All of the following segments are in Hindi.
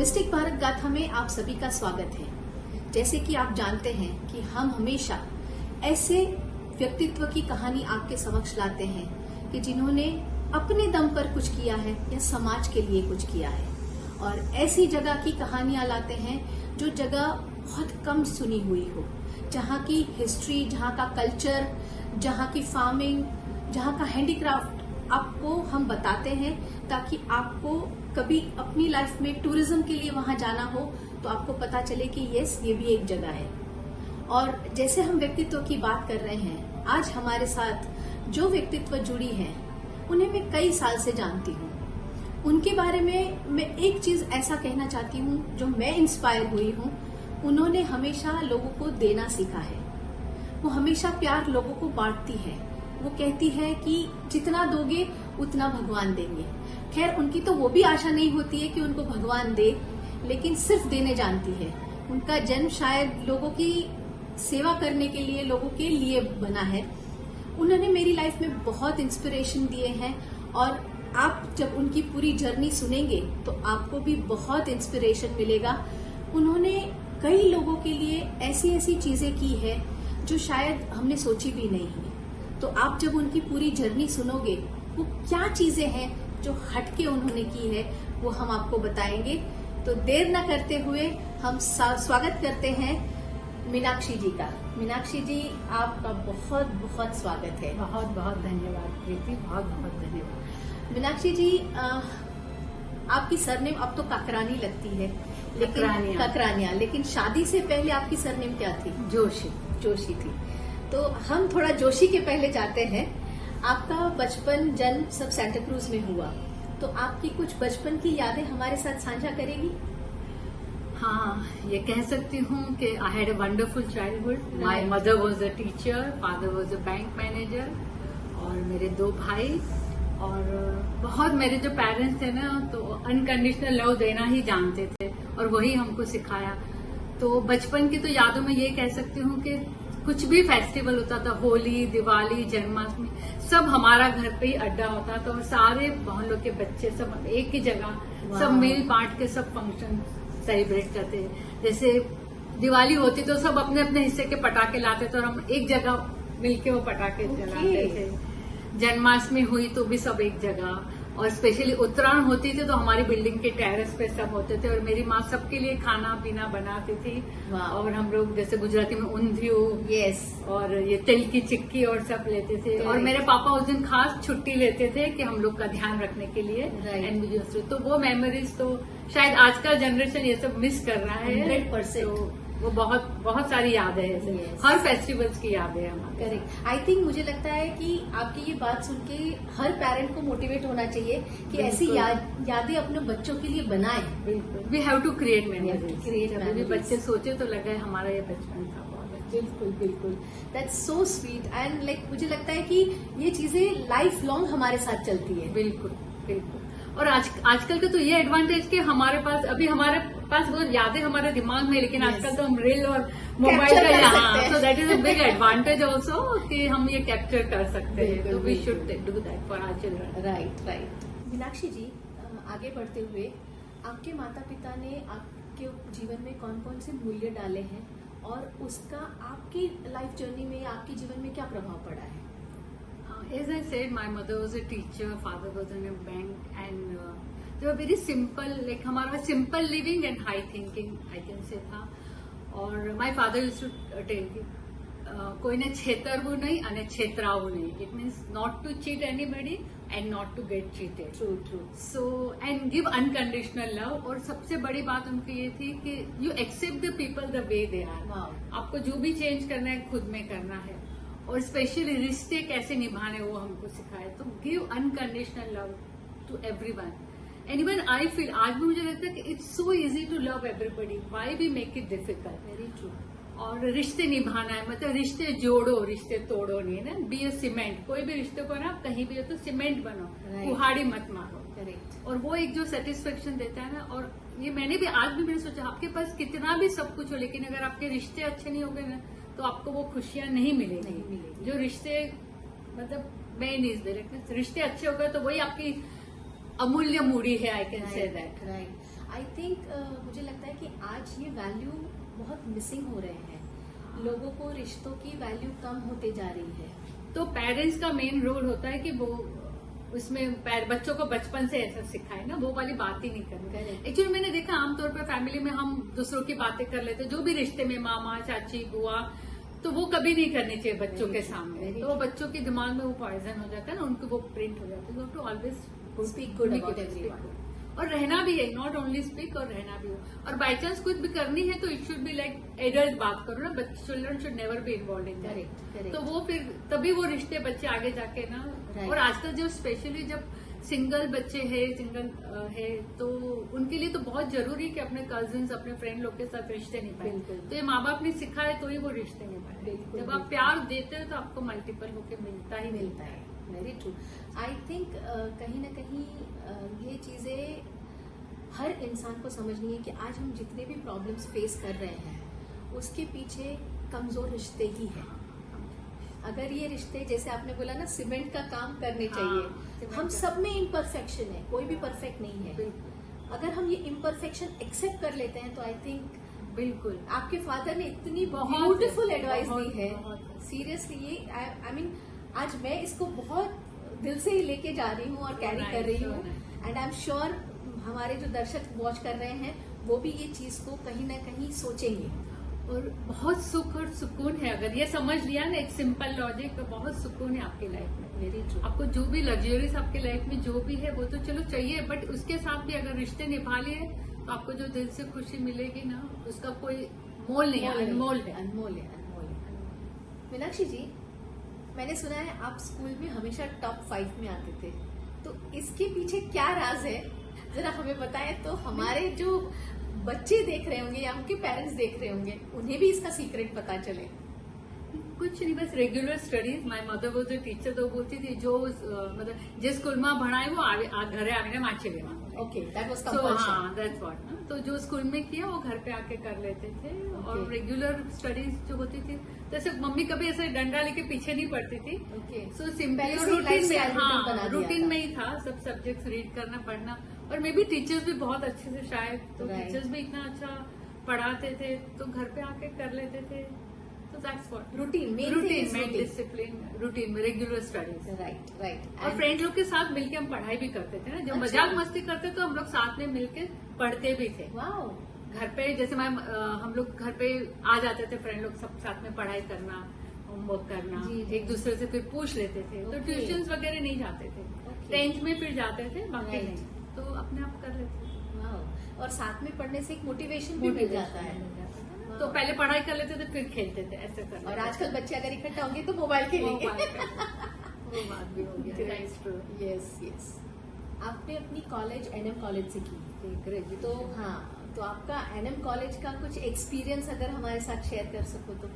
मिस्टिक भारत गाथा में आप सभी का स्वागत है। जैसे कि आप जानते हैं कि हम हमेशा ऐसे व्यक्तित्व की कहानी आपके समक्ष लाते हैं कि जिन्होंने अपने दम पर कुछ किया है या समाज के लिए कुछ किया है, और ऐसी जगह की कहानियां लाते हैं जो जगह बहुत कम सुनी हुई हो, जहाँ की हिस्ट्री, जहाँ का कल्चर, जहाँ की फार्मिंग, जहाँ का हैंडीक्राफ्ट आपको हम बताते हैं, ताकि आपको कभी अपनी लाइफ में टूरिज्म के लिए वहां जाना हो तो आपको पता चले कि यस, ये भी एक जगह है। और जैसे हम व्यक्तित्व की बात कर रहे हैं, आज हमारे साथ जो व्यक्तित्व जुड़ी हैं उन्हें मैं कई साल से जानती हूँ। उनके बारे में मैं एक चीज ऐसा कहना चाहती हूँ जो मैं इंस्पायर हुई हूँ। उन्होंने हमेशा लोगों को देना सीखा है। वो हमेशा प्यार लोगों को बांटती है। वो कहती है कि जितना दोगे उतना भगवान देंगे। खैर, उनकी तो वो भी आशा नहीं होती है कि उनको भगवान दे, लेकिन सिर्फ देने जानती है। उनका जन्म शायद लोगों की सेवा करने के लिए, लोगों के लिए बना है। उन्होंने मेरी लाइफ में बहुत इंस्पिरेशन दिए हैं, और आप जब उनकी पूरी जर्नी सुनेंगे तो आपको भी बहुत इंस्पिरेशन मिलेगा। उन्होंने कई लोगों के लिए ऐसी ऐसी चीजें की है जो शायद हमने सोची भी नहीं है। तो आप जब उनकी पूरी जर्नी सुनोगे, वो क्या चीजें हैं जो हटके उन्होंने की है, वो हम आपको बताएंगे। तो देर न करते हुए हम स्वागत करते हैं मीनाक्षी जी का। मीनाक्षी जी, आपका बहुत बहुत स्वागत है। बहुत बहुत धन्यवाद प्रीति, बहुत बहुत धन्यवाद। मीनाक्षी जी, आपकी सरनेम अब तो काकरानी लगती है, लेकिन काकरानिया, लेकिन शादी से पहले आपकी सरनेम क्या थी? जोशी थी। तो हम थोड़ा जोशी के पहले जाते हैं। आपका बचपन, जन्म सब सेंटा क्रूज में हुआ, तो आपकी कुछ बचपन की यादें हमारे साथ साझा करेगी? हाँ, ये कह सकती हूँ कि I had a wonderful childhood. My mother was a teacher, father was a bank manager, और मेरे 2 भाई। और बहुत मेरे जो पेरेंट्स थे ना, तो अनकंडीशनल लव देना ही जानते थे, और वही हमको सिखाया। तो बचपन की तो यादों में ये कह सकती हूँ कि कुछ भी फेस्टिवल होता था, होली, दिवाली, जन्माष्टमी, सब हमारा घर पे ही अड्डा होता था, और सारे मोहल्लों के बच्चे सब एक ही जगह सब मिल बांट के सब फंक्शन सेलिब्रेट करते। जैसे दिवाली होती तो सब अपने अपने हिस्से के पटाखे लाते थे, और हम एक जगह मिलके वो पटाखे जलाते थे। जन्माष्टमी हुई तो भी सब एक जगह, और स्पेशली उत्तरायण होती थी तो हमारी बिल्डिंग के टेरेस पे सब होते थे, और मेरी माँ सबके लिए खाना पीना बनाती थी। और हम लोग जैसे गुजराती में ऊंधिયું, यस, और ये तिल की चिक्की और सब लेते थे। और मेरे पापा उस दिन खास छुट्टी लेते थे कि हम लोग का ध्यान रखने के लिए। एंड तो वो मेमोरीज तो शायद आज का जनरेशन ये सब मिस कर रहा है 100%। वो बहुत बहुत सारी यादें हैं। हर फेस्टिवल्स की यादें हैं हमारे। करेक्ट। आई थिंक मुझे लगता है कि आपकी ये बात सुन के हर पेरेंट को मोटिवेट होना चाहिए कि ऐसी यादें अपने बच्चों के लिए बनाएं। बिल्कुल, we have to create memories. जब भी बच्चे सोचे तो लगा हमारा ये बचपन था। बिल्कुल बिल्कुल, that's so sweet. And like मुझे लगता है कि ये चीजें लाइफ लॉन्ग हमारे साथ चलती है। बिल्कुल बिल्कुल। और आजकल का तो ये एडवांटेज कि हमारे पास वो यादें हमारे दिमाग में, लेकिन आजकल तो हम रील और मोबाइल का यहाँ, तो that is a big advantage also कि हम ये कैप्चर कर सकते हैं। तो we should do that for our children. Right. Meenakshi ji, आगे बढ़ते हुए, आपके माता पिता ने आपके जीवन में कौन कौन से मूल्य डाले हैं, और उसका आपकी लाइफ जर्नी में, आपके जीवन में क्या प्रभाव पड़ा है? As I said, my mother was a teacher, father was in a bank, and they were very simple. Like हमारा simple living and high thinking, I can say था. और my father used to tell कि कोઈને છેતરવું નહીં અને છેતરાવું નહીં. It means not to cheat anybody and not to get cheated. True. So and give unconditional love. और सबसे बड़ी बात उनकी ये थी कि you accept the people the way they are. Wow. आपको जो भी चेंज करना है खुद में करना है, और स्पेशली रिश्ते कैसे निभाने वो हमको सिखाए। तो give unconditional love to everyone. And even I feel, आज भी मुझे लगता है कि it's so easy to love everybody, why we make it difficult. Very true. और रिश्ते निभाना है, मतलब रिश्ते जोड़ो, रिश्ते तोड़ो नहीं है ना। बी अ सीमेंट, कोई भी रिश्ते को ना कहीं भी हो तो सीमेंट बनो, कुहाड़ी मत मारो। करेक्ट। और वो एक जो सेटिस्फेक्शन देता है ना, और ये मैंने भी सोचा, आपके पास कितना भी सब कुछ हो, लेकिन अगर आपके रिश्ते अच्छे नहीं होंगे ना, तो आपको वो खुशियां नहीं मिलेगी। जो रिश्ते मतलब मेन इज देयर, रिश्ते अच्छे हो गए तो वही आपकी अमूल्य मूड़ी है। आई can say that. Right. I think मुझे लगता है कि आज ये वैल्यू बहुत मिसिंग हो रहे हैं, लोगों को रिश्तों की वैल्यू कम होते जा रही है। तो पेरेंट्स का मेन रोल होता है कि वो उसमें बच्चों को बचपन से ऐसा सिखाए ना, वो वाली बात ही नहीं करनी। एक्चुअली मैंने देखा आमतौर पर फैमिली में हम दूसरों की बातें कर लेते, जो भी रिश्ते में मामा चाची बुआ, तो वो कभी नहीं करनी चाहिए बच्चों के सामने। तो वो बच्चों के दिमाग में वो पॉइजन हो जाता है ना, उनको वो प्रिंट हो जाता है। तो always speak good about everyone, और रहना भी है, नॉट ओनली स्पीक, और रहना भी हो। और बाई चांस कुछ भी करनी है तो it should be like adult बात करो ना, children should never be involve in that. तो वो फिर तभी वो रिश्ते बच्चे आगे जाके ना। और आजकल जो स्पेशली जब सिंगल बच्चे हैं, सिंगल है, तो उनके लिए तो बहुत जरूरी है कि अपने कजिन्स अपने फ्रेंड लोग के साथ रिश्ते निभाए। तो ये माँ बाप ने सिखाए तो ही वो रिश्ते निभाए। जब आप प्यार देते हो तो आपको मल्टीपल होके मिलता ही मिलता है। Very true. आई थिंक कहीं ना कहीं ये चीजें हर इंसान को समझनी है कि आज हम जितने भी प्रॉब्लम्स फेस कर रहे हैं उसके पीछे कमजोर रिश्ते ही हैं। अगर ये रिश्ते, जैसे आपने बोला ना, सीमेंट का काम करने चाहिए। हम सब में इम्परफेक्शन है, कोई भी परफेक्ट नहीं है। अगर हम ये इम्परफेक्शन एक्सेप्ट कर लेते हैं तो आई थिंक बिल्कुल आपके फादर ने इतनी ब्यूटीफुल एडवाइस दी है। सीरियसली ये आई मीन आज मैं इसको बहुत दिल से ही लेके जा रही हूँ और कैरी कर रही हूँ। एंड आई एम श्योर हमारे जो दर्शक वॉच कर रहे हैं वो भी ये चीज को कहीं ना कहीं सोचेंगे। और बहुत सुख और सुकून है अगर ये समझ लिया ना, एक सिंपल लॉजिक, तो बहुत सुकून है आपकी लाइफ में। Very true. आपको जो भी लग्जरीज आपकी लाइफ में जो भी है वो तो चलो चाहिए, बट उसके साथ भी अगर रिश्ते निभा लिए तो आपको जो दिल से खुशी मिलेगी ना, उसका कोई मोल नहीं है, अनमोल है। अनमोल है, अनमोल है। मीनाक्षी जी, मैंने सुना है आप स्कूल में हमेशा टॉप 5 में आते थे, तो इसके पीछे क्या राज है, जरा हमें बताएं तो हमारे जो बच्चे देख रहे होंगे या उनके पेरेंट्स देख रहे होंगे उन्हें भी इसका सीक्रेट पता चले। कुछ नहीं, बस regular studies. My mother was a teacher, तो बोलती थी जो मतलब जिस स्कूल में भणाए वो घरे आगे माचे लेवा। Okay, that was So, compulsion. हाँ, that's what, ना? तो जो स्कूल में किया वो घर पे आके कर लेते थे। और रेगुलर स्टडीज जो होती थी, जैसे मम्मी कभी ऐसे डंडा लेके पीछे नहीं पड़ती थी। ओके, सो सिंपली पहले से रूटीन में, lifestyle routine बना हाँ, दिया रूटीन था। में ही था सब सब्जेक्ट्स रीड करना पढ़ना। और मे बी टीचर्स भी बहुत अच्छे से शायद, तो Right. टीचर्स भी इतना अच्छा पढ़ाते थे तो घर पे आके कर लेते थे। तो दैट्स व्हाट, रूटीन रूटीन में डिसिप्लिन, रूटीन में रेगुलर स्टडीज। Right right. और फ्रेंड लोग के साथ मिलके हम पढ़ाई भी करते थे ना, जब अच्छा। मजाक मस्ती करते तो हम लोग साथ में मिलके पढ़ते भी थे। वाओ। घर पे जैसे हम लोग घर पे आ जाते थे, फ्रेंड लोग सब साथ में पढ़ाई करना, होमवर्क करना, जी। एक दूसरे से फिर पूछ लेते थे। तो Okay. ट्यूशन वगैरह नहीं जाते थे, 10th में फिर जाते थे, बाकी Right. नहीं, तो अपने आप कर लेते थे। वाओ। और साथ में पढ़ने से एक मोटिवेशन भी मिल जाता है। तो पहले पढ़ाई कर लेते थे फिर खेलते थे, ऐसे कर और आजकल बच्चे अगर इकट्ठा होंगे तो मोबाइल खेलेंगे। वो बात भी हो गया। That's true. Yes yes. आपने अपनी कॉलेज एनएम कॉलेज से की, ग्रेजुएट। तो हाँ, तो आपका एनएम कॉलेज का कुछ एक्सपीरियंस अगर हमारे साथ शेयर कर सको तो।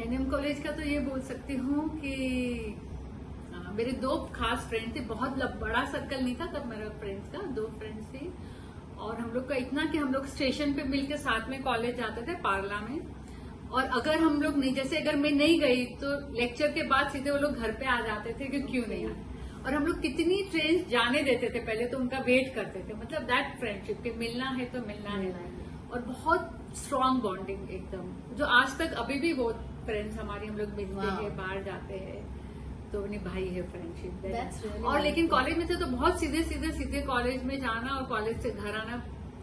एनएम कॉलेज का तो ये बोल सकती हूँ कि मेरे 2 खास फ्रेंड थे। बहुत बड़ा सर्कल नहीं था तब मेरा फ्रेंड्स का, 2 फ्रेंड्स थी। और हम लोग का इतना कि हम लोग स्टेशन पे मिलके साथ में कॉलेज जाते थे, पार्ला में। और अगर हम लोग नहीं, जैसे अगर मैं नहीं गई तो लेक्चर के बाद सीधे वो लोग घर पे आ जाते थे कि क्यों नहीं आए। और हम लोग कितनी ट्रेन जाने देते थे पहले, तो उनका वेट करते थे। मतलब दैट फ्रेंडशिप कि मिलना है तो मिलना है। और बहुत स्ट्रांग बॉन्डिंग एकदम, जो आज तक अभी भी वो फ्रेंड्स हमारी, हम लोग मिलते हैं, बाहर जाते हैं, तो निभाई है फ्रेंडशिप। really और लेकिन कॉलेज में थे तो बहुत सीधे कॉलेज में जाना और कॉलेज से घर आना,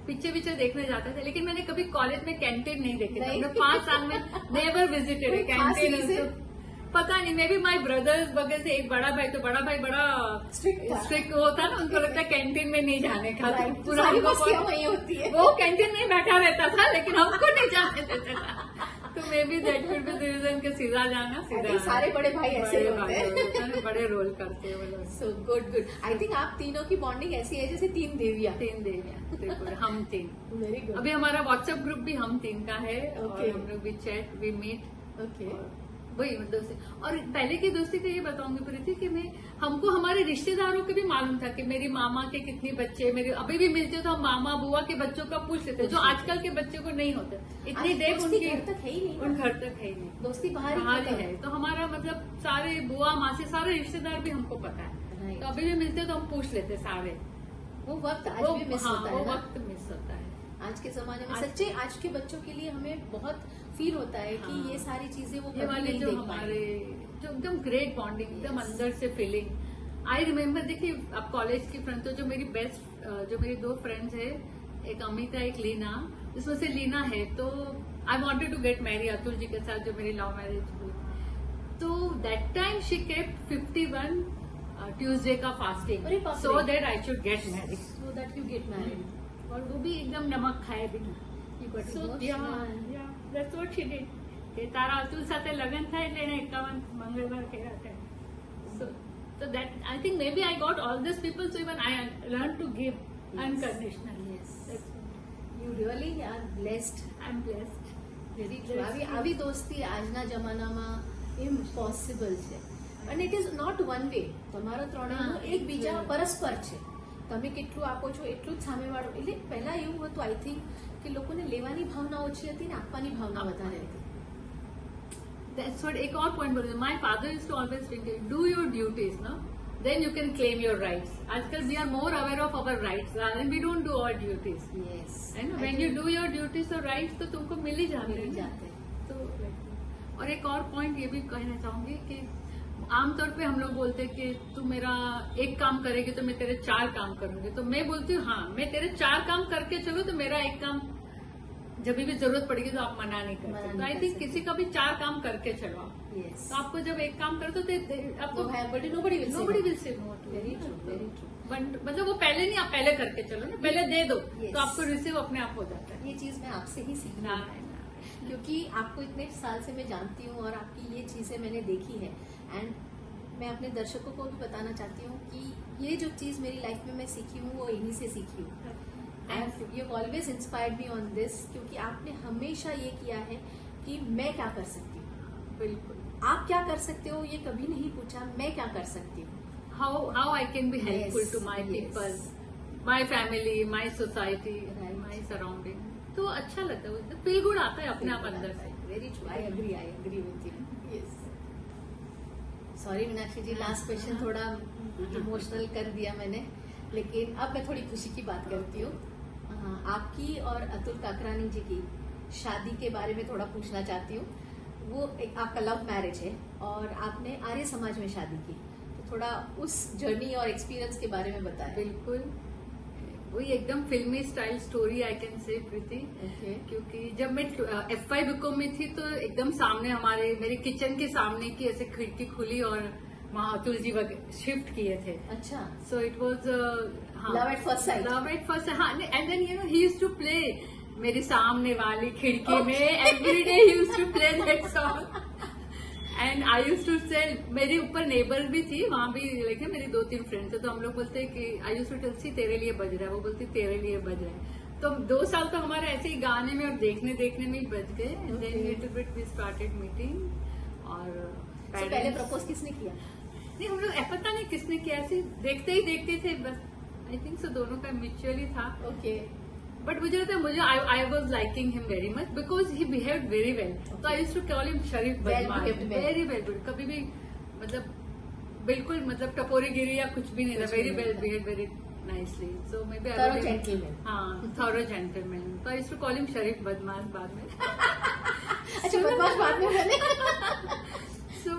पिक्चर देखने जाते थे। लेकिन मैंने कभी कॉलेज में कैंटीन नहीं देखी। हमने 5 साल में नेवर विजिटेड है कैंटीन। पता नहीं, मे बी माई ब्रदर्स वगैरह से, एक बड़ा भाई, तो बड़ा भाई बड़ा स्ट्रिक्ट होता ना, उनको लगता है कैंटीन में नहीं जाने का। पूरा वही होती है, वो कैंटीन में बैठा रहता था लेकिन हमको नहीं जाने देते था। तो maybe that will be the reason के सीधा जाना, सीधा। सारे बड़े भाई ऐसे होते हैं, बड़े रोल करते हैं। So good good. I think आप तीनों की बॉन्डिंग ऐसी है जैसे 3 देवियां। 3 देवियां, हम 3। Very good. अभी हमारा व्हाट्सएप ग्रुप भी हम 3 का है। और Okay. हम लोग भी चैट, वी मीट। ओके। वही दोस्ती। और पहले की दोस्ती का ये बताऊंगी प्रीति कि हमको हमारे रिश्तेदारों के भी मालूम था कि मेरी मामा के कितने बच्चे, मेरे अभी भी मिलते तो हम मामा बुआ के बच्चों का पूछ लेते, जो आजकल के बच्चे को नहीं होते। इतनी देर उनकी घर तक है ही नहीं, उन घर तक है ही नहीं, दोस्ती बाहर ही है। तो हमारा मतलब सारे बुआ मासी सारे रिश्तेदार भी हमको पता है। तो अभी भी मिलते तो हम पूछ लेते सारे, वो वक्त आज भी मिस होता है वो ना? वक्त मिस होता है। आज के जमाने में आज- सच्चे आज के बच्चों के लिए हमें बहुत फील होता है कि हाँ। ये सारी चीजें वो ये कभी वाले नहीं जो देख हमारे पाए। जो एकदम ग्रेट बॉन्डिंग एकदम Yes. अंदर से फीलिंग। आई रिमेम्बर, देखिए अब कॉलेज की फ्रेंड तो जो मेरी बेस्ट जो मेरी दो फ्रेंड्स है, एक अमिता एक लीना, जिसमें से लीना है तो I wanted to get marry Atul ji के साथ जो मेरी लव मैरिज हुई, तो that time she kept 51 Tuesday का फास्टिंग अरे बाप रे। So that I should get married, So that you get married. और वो भी एकदम नमक खाए बिना। You got So, emotional. yeah, that's what she did. કે તારા અતુલ સાથે લગ્ન થાય એટલે એને 51 મંગળવાર કર્યા હતા. So that I think maybe I got all these people, so even I learned to give unconditionally. Yes. That's what You really are blessed. I'm blessed. Very true. આવી દોસ્તી આજના જમાનામાં ઇમ્પોસિબલ છે અને it is not one way. તમારા ત્રણેયનું હા, એકબીજા it's- પરસ્પર છે. તમે કેટલું આપો છો એટલું જ સામેવાળો. એટલે પહેલા એવું હતું આઈ થિંક કે લોકોને લેવાની ભાવના ઓછી હતી ને આપવાની ભાવના વધારે હતી. That's what एक और point बोलूँ. My father used to always think, do your duties, no? Then you can claim your rights. आजकल we are more aware of our rights and we don't do our duties. Yes. है ना? When you do your duties or rights तो तुमको मिल ही जाते मिल हैं. जाते हैं. तो और एक और पॉइंट ये भी कहना चाहूंगी कि आमतौर पे हम लोग बोलते हैं कि तू मेरा एक काम करेगी तो मैं तेरे 4 काम करूंगी, तो मैं बोलती हूँ हाँ मैं तेरे 4 काम करके चलूँ तो मेरा एक काम जब भी जरूरत पड़ेगी तो आप मना नहीं मना करते. नहीं तो आई कर थिंक सकते. किसी का भी 4 काम करके चलो. Yes. तो आपको जब एक काम करते तो आपको वो है but nobody will say nobody no. will say no to Very it. true, very true. मतलब वो पहले नहीं, आप पहले करके चलो ना, पहले दे दो Yes. तो आपको रिसीव अपने आप हो जाता है. ये चीज मैं आपसे ही सीखी ना, हूँ. ना. क्योंकि आपको इतने साल से मैं जानती हूँ और आपकी ये चीजें मैंने देखी है एंड मैं अपने दर्शकों को भी बताना चाहती हूँ कि ये जो चीज मेरी लाइफ में मैं सीखी हूँ वो इन्हीं से सीखी हूँ. And you always inspired me on this, क्योंकि आपने हमेशा ये किया है कि मैं क्या कर सकती हूँ. बिल्कुल. आप क्या कर सकते हो ये कभी नहीं पूछा, मैं क्या कर सकती हूँ. how I can be helpful Yes, to my yes. people, my family, my society, Right. my surrounding. तो अच्छा लगता है, फील गुड आता है अपने आप अंदर से. Very true. I agree with you. Yes. Sorry Meenakshi ji, last question थोड़ा इमोशनल कर दिया मैंने, लेकिन अब मैं थोड़ी खुशी की बात करती हूँ. आपकी और अतुल काकरानी जी की शादी के बारे में थोड़ा पूछना चाहती हूँ. वो एक आपका लव मैरिज है और आपने आर्य समाज में शादी की, तो थोड़ा उस जर्नी और एक्सपीरियंस के बारे में बताएं. बिल्कुल वही एकदम फिल्मी स्टाइल स्टोरी आई कैन से प्रीति. ओके. क्योंकि जब मैं F5 बीकॉम में थी तो एकदम सामने हमारे मेरे किचन के सामने की ऐसे खिड़की खुली और वहाँ अतुल जी शिफ्ट किए थे. अच्छा. So it was Love at first sight. Love at first sight. हाँ, and then he used to play मेरी सामने वाली खिड़की में every day he used to play that song. And I used to say, मेरे ऊपर नेबर भी थी, वहाँ भी लाइक मेरी 2-3 फ्रेंड्स थे, तो हम लोग बोलते हैं कि I used to tell सी तेरे लिए बज रहा है, वो बोलती तेरे लिए बज रहा है. तो 2 साल तो हमारे ऐसे ही गाने में और देखने में ही बज गए. And then little bit we started meeting. और So, पहले प्रपोज किसने किया? नहीं, हम लोग पता नहीं किसने किया, ऐसे देखते ही देखते थे बस. आई थिंक सो दोनों का म्यूचुअली था. ओके. बट मुझे लगता है मुझे I was liking him very much because he behave very well. तो आई यूज टू कॉल हिम शरीफ बदमाश. behaved man. Very well good. कभी भी मतलब बिल्कुल मतलब टपोरी गिरी या कुछ भी नहीं था. कुछ भी वेरी नहीं वेल था. Behave very nicely. So may be Thorough gentleman. हाँ, थॉरो जेंटलमैन. तो आई यूज टू कॉल हिम शरीफ बदमाश बाद में. अच्छा, बदमाश बाद में मैंने. So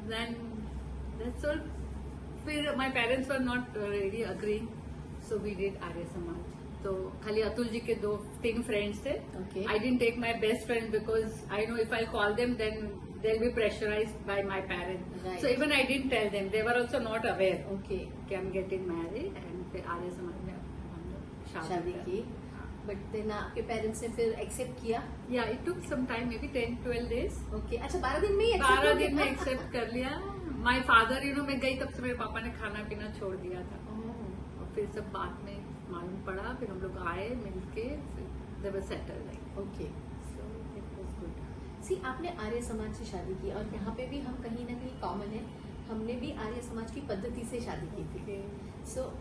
then that's all. फिर my parents were not really agreeing, so we did Arya Samaj. तो खाली अतुल जी के 2-3 फ्रेंड्स थे. Okay. I didn't take my best friend because I know if I call them then they'll be pressurized by my parents. Right. So even I didn't tell them. They were also not aware okay. कि I'm getting married. And फिर आर्य समाज में हम लोग शादी की. बट देन आपके पेरेंट्स ने फिर एक्सेप्ट किया. Yeah, it took some time, maybe 10-12 days. Okay. अच्छा, 12 दिन में ही accept 12 हो दिन में गया? एक्सेप्ट कर लिया. माई फादर मैं गई तब से मेरे पापा ने खाना पीना छोड़ दिया था. Oh, और फिर सब बाद में मालूम पड़ा. फिर हम लोग आए मिलके, they were settle like. Okay. So it was good. See, आपने आर्य समाज से शादी की और यहाँ पे भी हम कहीं ना कहीं कॉमन है, हमने भी आर्य समाज की पद्धति से शादी की थी. So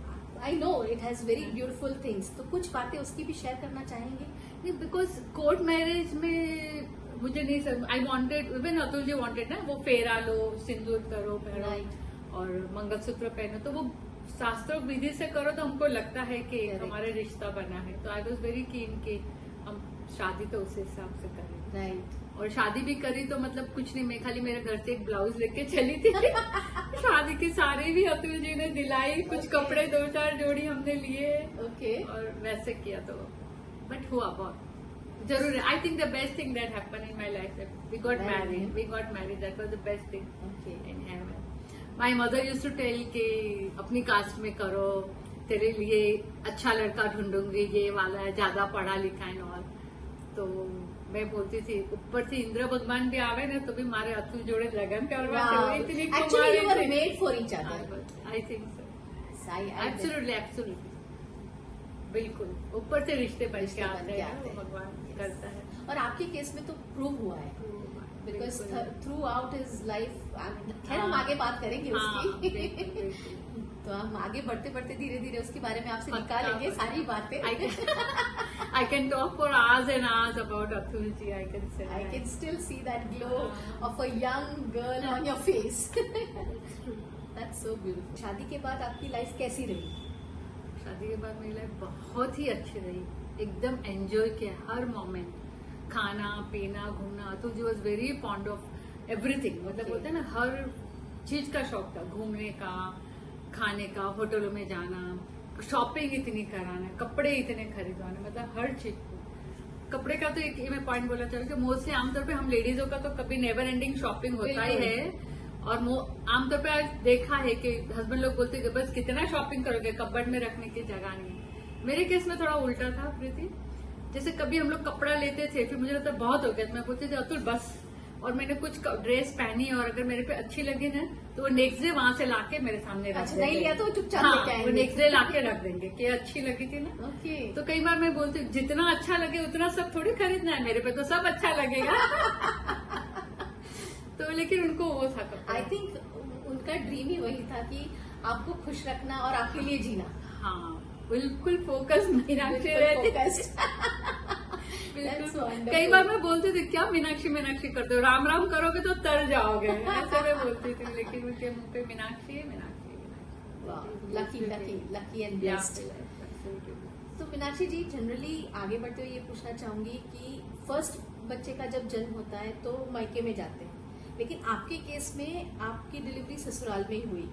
I know it has very beautiful things. तो कुछ बातें उसकी भी शेयर करना चाहेंगे? नहीं, बिकॉज कोर्ट मैरिज में मुझे नहीं समझ. I wanted, even Atul ji wanted ना, वो फेरा लो, सिंदूर करो, पहनो Right. और मंगलसूत्र पहनो. तो वो शास्त्रों विधि से करो तो हमको लगता है कि Correct. हमारे रिश्ता बना है, तो आई वॉज वेरी कीन कि हम शादी तो उस हिसाब से करें। राइट। और शादी भी करी तो मतलब कुछ नहीं, मैं खाली मेरे घर से एक ब्लाउज लेके चली थी शादी की साड़ी भी अतुल जी ने दिलाई, कुछ Okay. कपड़े 2-4 जोड़ी हमने लिए ओके। और वैसे किया, तो बट हुआ बहुत जरूर। I think the best thing that happen in my life, we got married, that was the best thing okay. In heaven. My mother use to tell कि अपनी कास्ट में करो, तेरे लिए अच्छा लड़का ढूंढूंगी, ये वाला है, ज्यादा पढ़ा लिखा है और तो मैं बोलती थी ऊपर से इंद्र भगवान भी आवे ना तो भी मारे अतुल जोड़े लगन करवा इतनी actually you are made for each other. I think so, absolutely बिल्कुल, ऊपर से रिश्ते बन के आते हैं, वो भगवान करता है। और आपके केस में तो प्रूव हुआ है, because through out his life. खैर हम आगे बात करेंगे उसकी तो हम आगे बढ़ते बढ़ते धीरे धीरे उसके बारे में आपसे निकालेंगे सारी बातें। I can talk for hours and hours about Atul ji. I can say. I can still see that glow of a young girl on your face. That's so beautiful. शादी के बाद आपकी लाइफ कैसी रही? शादी के बाद मेरी लाइफ बहुत ही अच्छी रही, एकदम एंजॉय किया हर मोमेंट, खाना पीना घूमना। Atul ji was very fond of everything, मतलब बोलते हैं ना हर चीज का शौक था, घूमने का, खाने का, होटलों में जाना, शॉपिंग इतनी कराना, कपड़े इतने खरीदवाने, मतलब हर चीज को। कपड़े का तो एक मैं पॉइंट बोलना चाहूँ कि मोस्टली आमतौर पे हम लेडीजों का तो कभी नेवर एंडिंग शॉपिंग होता ही है, और आमतौर पे आज देखा है कि हस्बैंड लोग बोलते हैं कि बस कितना शॉपिंग करोगे, कपबोर्ड में रखने की जगह नहीं। मेरे केस में थोड़ा उल्टा था प्रीति, जैसे कभी हम लोग कपड़ा लेते थे फिर मुझे लगता बहुत हो गया, तो मैं बोलती थी अतुल बस, और मैंने कुछ ड्रेस पहनी और अगर मेरे पे अच्छी लगी ना तो वो नेक्स्ट डे वहां से लाके मेरे सामने रख देंगे। नहीं लिया तो चुपचाप हाँ, लेके आएंगे। वो नेक्स्ट डे लाके रख देंगे कि अच्छी लगी थी ना। ओके। तो कई बार मैं बोलती हूँ जितना अच्छा लगे उतना सब थोड़ी खरीदना है, मेरे पे तो सब अच्छा लगेगा तो लेकिन उनको वो था कपड़ा। आई थिंक उनका ड्रीम ही वही था कि आपको खुश रखना और आपके लिए जीना। हाँ बिल्कुल फोकस मीनाक्षी रहती बिल्कुल। कई बार मैं बोलती थी क्या मीनाक्षी मीनाक्षी करते हो, राम राम करोगे तो तर जाओगे ऐसे मैं बोलती थी, लेकिन उनके मुंह पे मीनाक्षी है मीनाक्षी। Lucky and blessed. तो मीनाक्षी जी, जनरली आगे बढ़ते हुए ये पूछना चाहूंगी कि फर्स्ट बच्चे का जब जन्म होता है तो मायके में जाते हैं, लेकिन आपके केस में आपकी डिलीवरी ससुराल में ही हुई।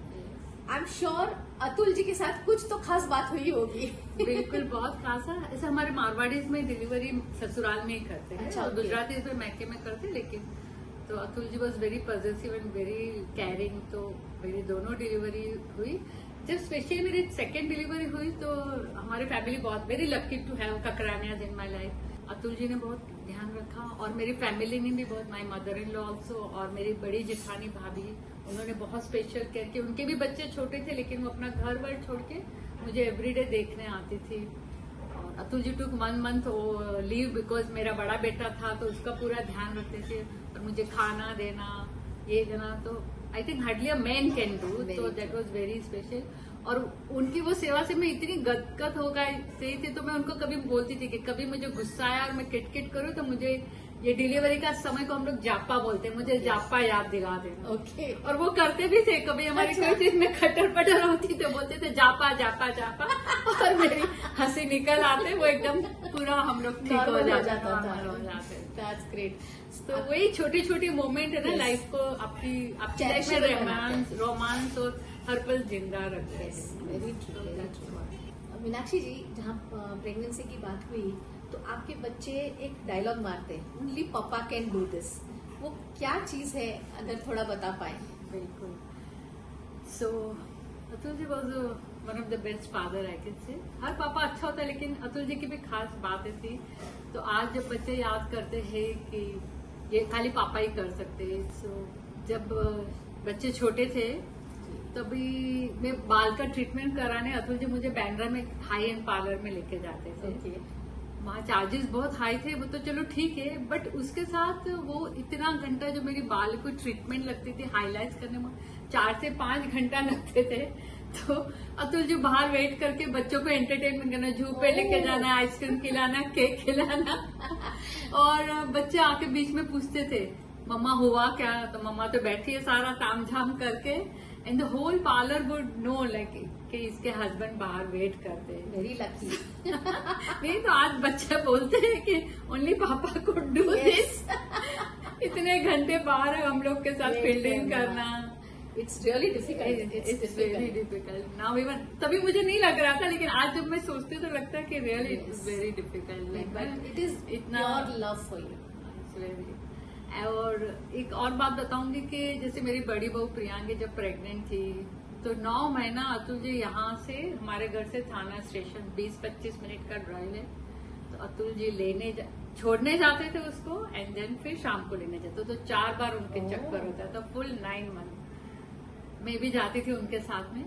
I am sure Atul ji के साथ कुछ तो खास बात हुई होगी। बिल्कुल बहुत खास है, ऐसे हमारे मारवाड़ीज में डिलीवरी ससुराल में ही करते हैं। अच्छा, और गुजराती में मैके में करते हैं, लेकिन तो Atul ji was very positive and very caring, तो मेरी दोनों डिलीवरी हुई। जब स्पेशली मेरी सेकेंड डिलीवरी हुई तो हमारी फैमिली बहुत very lucky to have Kakranias in my life. Atul ji ने बहुत ध्यान रखा और मेरी फैमिली ने भी बहुत, my mother in law also, और मेरी बड़ी जेठानी भाभी, उन्होंने बहुत स्पेशल केयर किया। उनके भी बच्चे छोटे थे लेकिन वो अपना घर वर छोड़ के मुझे एवरीडे देखने आती थी। और अतुल जी टुक 1 मंथ लीव बिकॉज मेरा बड़ा बेटा था तो उसका पूरा ध्यान रखते थे और मुझे खाना देना, ये देना, तो I think hardly a man can do, तो दैट वाज वेरी स्पेशल। और उनकी वो सेवा से मैं इतनी गदगद हो गई थी, तो मैं उनको कभी बोलती थी कि कभी मुझे गुस्सा आया और मैं किटकिट करूं तो मुझे ये डिलीवरी का समय को हम लोग जापा बोलते हैं, मुझे जापा याद दिला देना। ओके। और वो करते भी थे, कभी हमारी कोई चीज में खटर पटर होती तो बोलते थे जापा जापा जापा और मेरी हंसी निकल आते, वो एकदम पूरा हम लोग ठीक हो जाता था। That's great. तो वही छोटी छोटी मोमेंट है ना लाइफ को आपकी लाइफ में रोमांस और हर पल जिंदा रखते हैं। Very true. मीनाक्षी जी, जहाँ प्रेगनेंसी की बात हुई तो आपके बच्चे एक डायलॉग मारते हैं, ओनली पापा कैन डू दिस। वो क्या चीज है, अगर थोड़ा बता पाए? बिल्कुल। So Atul ji was one of the best father I can say. हर पापा अच्छा होता है लेकिन अतुल जी की भी खास बातें थी। तो आज जब बच्चे याद करते हैं कि ये खाली पापा ही कर सकते हैं। सो जब बच्चे छोटे थे तभी मैं बाल का ट्रीटमेंट कराने अतुल जी मुझे बैंड्रा में हाई एंड पार्लर में लेके जाते थे। वहाँ चार्जेस बहुत हाई थे, वो तो चलो ठीक है, बट उसके साथ वो इतना घंटा जो मेरी बाल को ट्रीटमेंट लगती थी हाईलाइट्स करने में 4 से 5 घंटा लगते थे। तो अतुल जी बाहर वेट करके बच्चों को एंटरटेनमेंट करना, झूपे लेके जाना, आइसक्रीम खिलाना, केक खिलाना और बच्चे आके बीच में पूछते थे मम्मा हुआ क्या, तो मम्मा तो बैठी है सारा ताम झाम करके and the whole parlour would know like कि इसके हस्बैंड बाहर वेट करते हैं। Very lucky. नहीं तो आज बच्चे बोलते हैं कि ओनली पापा को डू दिस। इतने घंटे बाहर हम लोग के साथ फील्डिंग करना, it's really difficult. It's very difficult now even. तभी मुझे नहीं लग रहा था, लेकिन आज जब मैं सोचती हूँ तो लगता है कि really it's very difficult, like but it is इतना योर लव फॉर यू। और एक और बात बताऊंगी कि जैसे मेरी बड़ी बहू प्रियांकी जब प्रेग्नेंट थी तो 9 महीना अतुल जी यहाँ से हमारे घर से थाना स्टेशन 20-25 मिनट का ड्राइव है, तो अतुल जी छोड़ने जाते थे उसको एंड देन फिर शाम को लेने जाते, तो 4 बार उनके चक्कर होता था। फुल 9 मंथ मैं भी जाती थी उनके साथ में।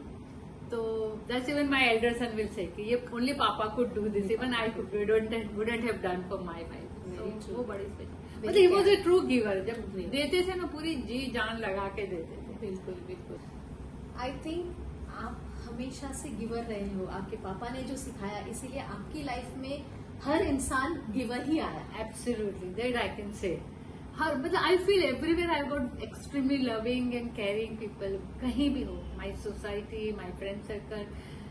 तो that's even my elder son will say कि ये ओनली पापा could do this, even I wouldn't have done for my wife. वो बड़ी स्पेशल, मतलब he was a true giver. जब देते थे ना पूरी जी जान लगा के देते थे। बिल्कुल बिल्कुल। आई थिंक आप हमेशा से गिवर रहे हो, आपके पापा ने जो सिखाया, इसीलिए आपकी लाइफ में हर इंसान गिवर ही आया। Absolutely that I can say. हर मतलब I feel everywhere I got extremely loving and caring people, कहीं भी हो, my society, my friend circle,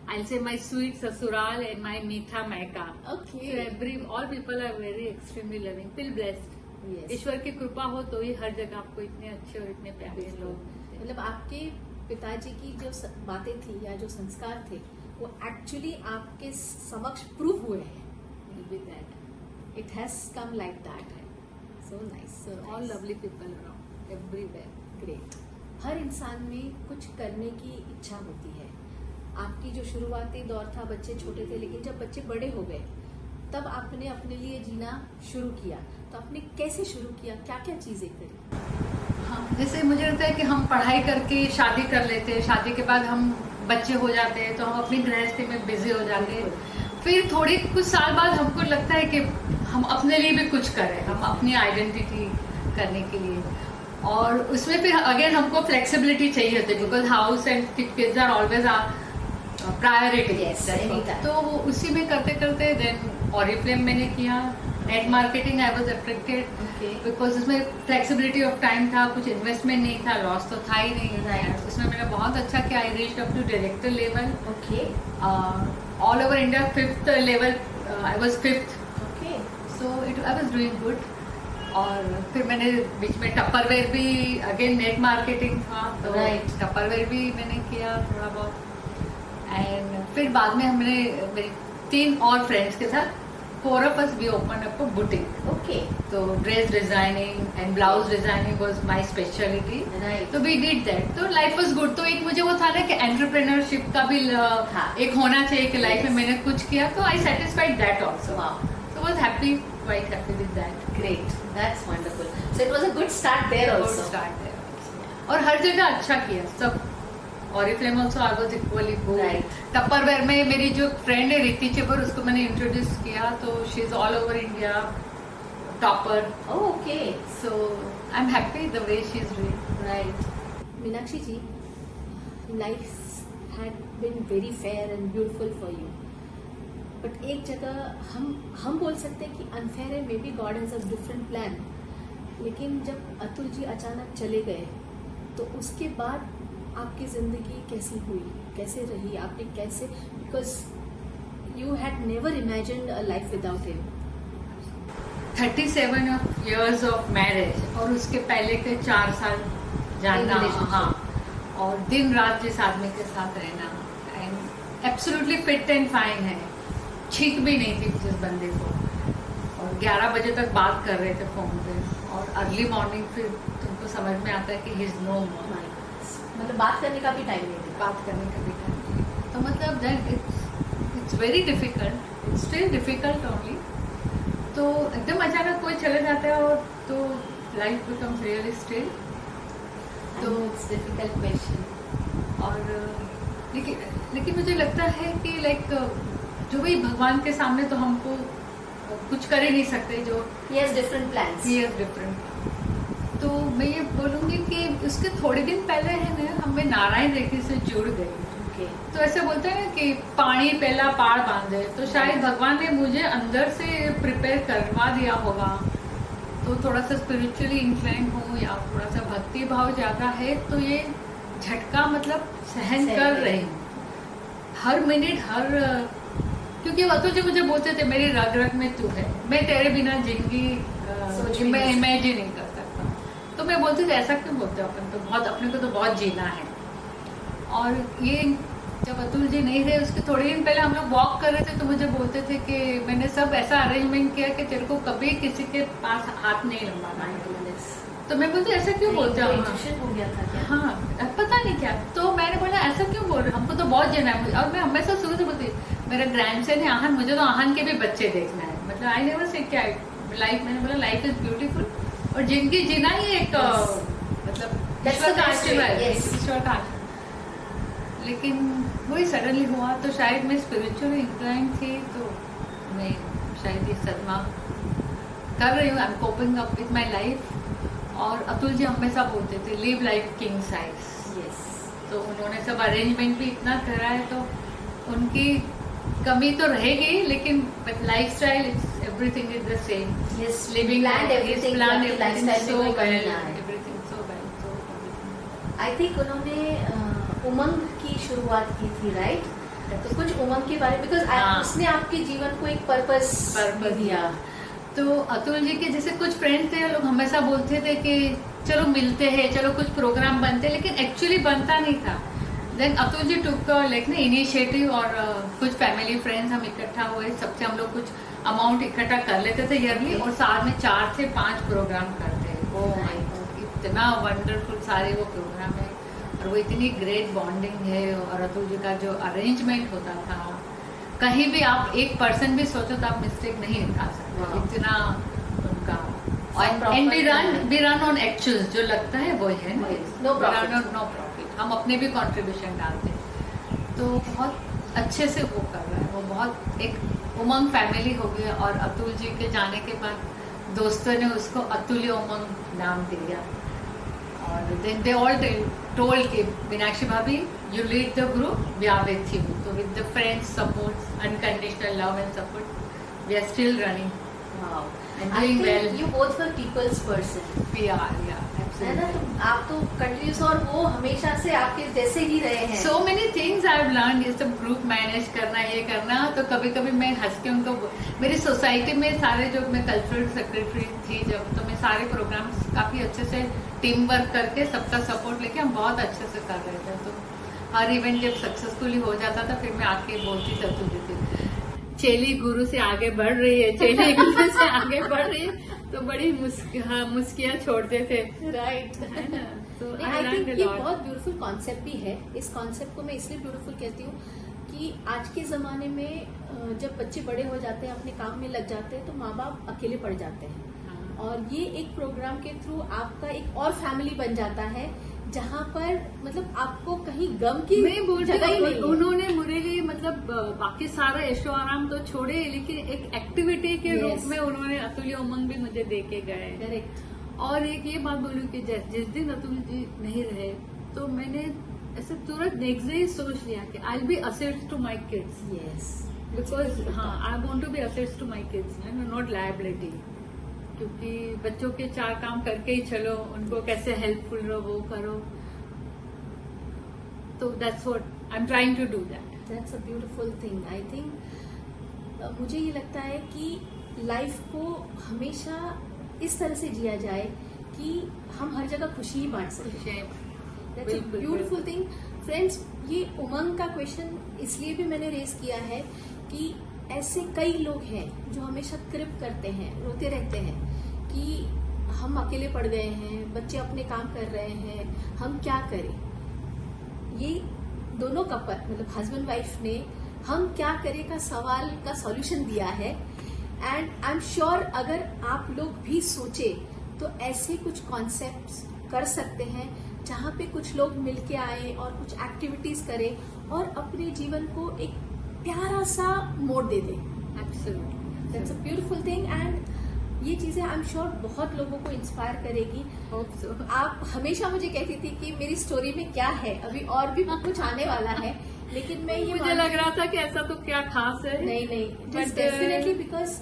I'll say my sweet ससुराल and my मीठा मैका। Okay. So all people are very extremely loving, feel blessed। Yes. ईश्वर की कृपा हो तो ही हर जगह आपको इतने अच्छे और इतने प्यारे लोग। मतलब आपके पिताजी की जो बातें थी या जो संस्कार थे वो एक्चुअली आपके समक्ष प्रूव हुए हैं। With that, it has come like that. So nice, so all lovely people around everywhere। ग्रेट। हर इंसान में कुछ करने की इच्छा होती है। आपकी जो शुरुआती दौर था, बच्चे छोटे थे, लेकिन जब बच्चे बड़े हो गए तब आपने अपने लिए जीना शुरू किया। तो आपने कैसे शुरू किया, क्या क्या चीजें करी? हाँ, जैसे मुझे लगता है कि हम पढ़ाई करके शादी कर लेते हैं, शादी के बाद हम बच्चे हो जाते हैं तो हम अपनी गृहस्थी में बिजी हो जाते हैं। फिर थोड़ी कुछ साल बाद हमको लगता है कि हम अपने लिए भी कुछ करें, हम अपनी आइडेंटिटी करने के लिए, और उसमें फिर अगेन हमको फ्लेक्सिबिलिटी चाहिए होती है, because house and kids are always are priority. तो उसी में करते करते देन ऑरिफ्लेम मैंने किया, net marketing I was attracted because उसमें फ्लेक्सिबिलिटी ऑफ टाइम था, कुछ इन्वेस्टमेंट नहीं था, लॉस तो था ही नहीं। उसमें मैंने बहुत अच्छा किया, I reached up to director level. All over India 5th level, I was 5th। So I was doing good. और फिर मैंने बीच में टप्परवेयर भी, अगेन नेट मार्केटिंग था तो टप्परवेयर भी मैंने किया थोड़ा बहुत। एंड फिर बाद में हमने मेरी 3 और फ्रेंड्स के साथ 4 of us we opened up a boutique। तो dress designing and blouse designing was my speciality. तो वी डिड दैट, तो लाइफ वाज गुड। तो एक मुझे वो था ना कि एंटरप्रेन्योरशिप का भी एक होना चाहिए कि लाइफ में मैंने कुछ किया, तो I satisfied that also. So was happy, quite happy with that। Great, that's wonderful। So it was a good start there also। और हर जगह अच्छा किया सब। Oriflame also I was equally good. Tupperware में मेरी जो फ्रेंड है रिति चेबर, उसको मैंने इंट्रोड्यूस किया, तो she is all over India topper. Okay, so I am happy the way she is doing. Right. Meenakshi ji, life had been very fair and beautiful for you, but एक जगह हम बोल सकते हैं कि अनफेयर है, maybe God has a different plan. लेकिन जब अतुल जी अचानक चले गए तो उसके बाद आपकी जिंदगी कैसी हुई, कैसे रही, आपने कैसे, because you had never imagined a life without him. 37 years of marriage और उसके पहले के 4 साल जानना, हाँ, और दिन रात जिस आदमी के साथ रहना, and absolutely fit and fine है, छींक भी नहीं थी जिस बंदे को, और 11 बजे तक बात कर रहे थे फोन पे, और अर्ली मॉर्निंग फिर तुमको समझ में आता है कि ही इज नो मोर। मतलब बात करने का भी टाइम नहीं, बात करने का भी टाइम नहीं। तो मतलब that it's very difficult, it's still difficult only. तो एकदम अचानक कोई चले जाता है और तो लाइफ बिकम्स रियली स्टिल। तो इट्स डिफिकल्ट क्वेश्चन। और लेकिन मुझे लगता है कि लाइक जो भी भगवान के सामने तो हमको कुछ कर ही नहीं सकते, जो he has different plans। he has different। तो मैं ये बोलूंगी कि उसके थोड़े दिन पहले है ना, हमें नारायण रेखी से जुड़ गई। तो ऐसे बोलते हैं कि पानी पहला पार बांधे, तो शायद भगवान ने मुझे अंदर से प्रिपेयर करवा दिया होगा। तो थोड़ा सा स्पिरिचुअली इंक्लाइन हूँ या थोड़ा सा भक्ति भाव ज्यादा है, तो ये झटका मतलब सहन सहन कर कर रही हूँ हर मिनट क्योंकि अतुल जी मुझे बोलते थे मेरी रग रग में तू है, मैं तेरे बिना जिंदगी मैं इमेजिन नहीं कर सकता। तो मैं बोलती थी ऐसा क्यों बोलते हो, अपन तो बहुत अपने को तो बहुत जीना है। और ये जब अतुल जी नहीं थे उसके थोड़े दिन पहले हम लोग वॉक कर रहे थे तो मुझे बोलते थे कि मैंने सब ऐसा अरेंजमेंट किया कि तेरे को कभी किसी के पास हाथ नहीं लंबाना है। तो मैं बोलती ऐसा क्यों बोलते हो, हो गया था क्या? हाँ अब पता नहीं क्या। तो मैंने बोला ऐसा क्यों बोल रहे हो, हमको तो बहुत जीना है। और मैं हमेशा शुरू से बोलती मेरा ग्रैंडसन है आहन, मुझे तो आहन के भी बच्चे देखना है। मतलब आई नेवर से क्या लाइफ, मैंने बोला लाइफ इज ब्यूटीफुल और जिंदगी जीना ही एक मतलब ईश्वर का आशीर्वाद है, ईश्वर का आशीर्वाद। लेकिन वही सडनली हुआ तो शायद मैं स्पिरिचुअली इंक्लाइन थी, तो मैं शायद ये सदमा कर रही हूँ। I am coping up with my life. और अतुल जी हमेशा बोलते थे live life king size. Yes. तो उन्होंने सब अरेंजमेंट भी इतना करा है, तो उनकी कमी तो रहेगी, लेकिन life style everything is the same. Yes, living planned everything, आपकी lifestyle में कोई कमी ना आए। Everything so well. I think उन्होंने उमंग की शुरुआत की थी, राइट? तो कुछ उमंग के बारे में, बिकॉज हाँ। उसने आपके जीवन को एक पर्पस दिया। तो अतुल जी के जैसे कुछ फ्रेंड्स थे, लोग हमेशा बोलते थे कि चलो मिलते हैं, चलो कुछ प्रोग्राम बनते, लेकिन एक्चुअली बनता नहीं था। Then Atul ji took like ना इनिशिएटिव और कुछ फैमिली फ्रेंड्स हम इकट्ठा हुए, सबसे हम लोग कुछ अमाउंट इकट्ठा कर लेते थे ईयरली और साल में 4 से 5 प्रोग्राम करते हैं। Oh my God. इतना वंडरफुल सारे वो प्रोग्राम है और वो इतनी ग्रेट बॉन्डिंग है। और अतुल जी का जो अरेंजमेंट होता था, कहीं भी आप एक पर्सन भी सोचो तो आप मिस्टेक नहीं निकाल सकते। Wow. इतना उनका proper and we run on actuals, जो लगता है वो है ना, No profit. नो प्रॉफिट, हम अपने भी कंट्रीब्यूशन डालते हैं। तो बहुत अच्छे से वो कर रहा है, वो बहुत एक उमंग फैमिली हो गई। और अतुल जी के जाने के बाद दोस्तों ने उसको अतुल्य उमंग नाम दिया। और देन दे ऑल टोल्ड कि Meenakshi bhabhi you lead the group, we are with you. तो with the friends support, unconditional love and support, we are still running Wow. and I doing think well. you both were people's person. We are, yeah, है ना? absolutely. तो आप तो कंटिन्यूस, और वो हमेशा से आपके जैसे ही रहे हैं। So many things I've learned, ये सब ग्रुप मैनेज करना, ये करना। तो कभी कभी मैं हंस के उनको, मेरी सोसाइटी में सारे जो, मैं कल्चरल सेक्रेटरी थी जब, तो मैं सारे प्रोग्राम्स काफी अच्छे से टीम वर्क करके सबका सपोर्ट लेके हम बहुत अच्छे से कर रहे थे। तो हर इवेंट जब सक्सेसफुली हो जाता था, फिर मैं आके बोलती थी चेली गुरु से आगे बढ़ रही है, चेली गुरु से आगे बढ़ रही है, तो बड़ी मुस्कियाँ छोड़ते थे, राइट। है ना? तो आई थिंक ये बहुत ब्यूटीफुल कॉन्सेप्ट भी है। इस कॉन्सेप्ट को मैं इसलिए ब्यूटीफुल कहती हूँ कि आज के जमाने में जब बच्चे बड़े हो जाते हैं, अपने काम में लग जाते हैं, तो माँ बाप अकेले पड़ जाते हैं। और ये एक प्रोग्राम के थ्रू आपका एक और फैमिली बन जाता है, जहाँ पर मतलब आपको कहीं गम की जगह ही नहीं है। उन्होंने मेरे लिए मतलब बाकी सारा ऐशो आराम तो छोड़े, लेकिन एक एक्टिविटी के रूप में उन्होंने अतुल्य उमंग भी मुझे दे के गए। करेक्ट। और एक ये बात बोलूं कि जिस दिन अतुल जी नहीं रहे, तो मैंने ऐसे तुरंत नेक्स्ट डे सोच लिया कि I will be assets to my kids. Yes. Because हाँ, I want to be assets to my kids, not liability. क्योंकि बच्चों के 4 काम करके ही चलो, उनको कैसे हेल्पफुल रहो, वो करो। तो that's what I am trying to do that. That's a beautiful thing. I think मुझे ये लगता है कि लाइफ को हमेशा इस तरह से जिया जाए कि हम हर जगह खुशी ही बांट सकें। That's a beautiful thing. Friends, ये उमंग का क्वेश्चन इसलिए भी मैंने रेस किया है कि ऐसे कई लोग हैं जो हमेशा क्रिप करते हैं, रोते रहते हैं कि हम अकेले पड़ गए हैं, बच्चे अपने काम कर रहे हैं, हम क्या करें। ये दोनों कपल मतलब हस्बैंड वाइफ ने हम क्या करें का सवाल का सॉल्यूशन दिया है। एंड आई एम श्योर अगर आप लोग भी सोचे तो ऐसे कुछ कॉन्सेप्ट्स कर सकते हैं जहाँ पे कुछ लोग मिलके आए और कुछ एक्टिविटीज करें और अपने जीवन को एक प्यारा सा मोड़ दे दें। Absolutely, that's a beautiful thing. And ये चीजें आई एम श्योर बहुत लोगों को इंस्पायर करेगी। Hope so. आप हमेशा मुझे कहती थी कि मेरी स्टोरी में क्या है, अभी और भी कुछ आने वाला है, लेकिन मैं ये मुझे लग रहा था कि ऐसा तो क्या खास है। नहीं, But, डेफिनेटली बिकॉज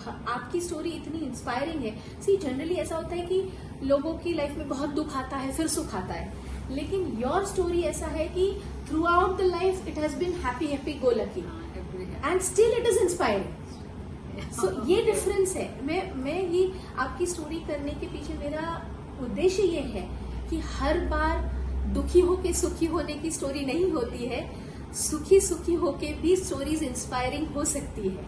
आपकी स्टोरी इतनी इंस्पायरिंग है। सी जनरली ऐसा होता है कि लोगों की लाइफ में बहुत दुख आता है फिर सुख आता है, लेकिन योर स्टोरी ऐसा है कि throughout the life it has been happy go lucky and still it is inspiring. So ये डिफरेंस है। मैं ये आपकी स्टोरी करने के पीछे मेरा उद्देश्य ये है कि हर बार दुखी होके सुखी होने की स्टोरी नहीं होती है, सुखी होके भी स्टोरीज इंस्पायरिंग हो सकती है।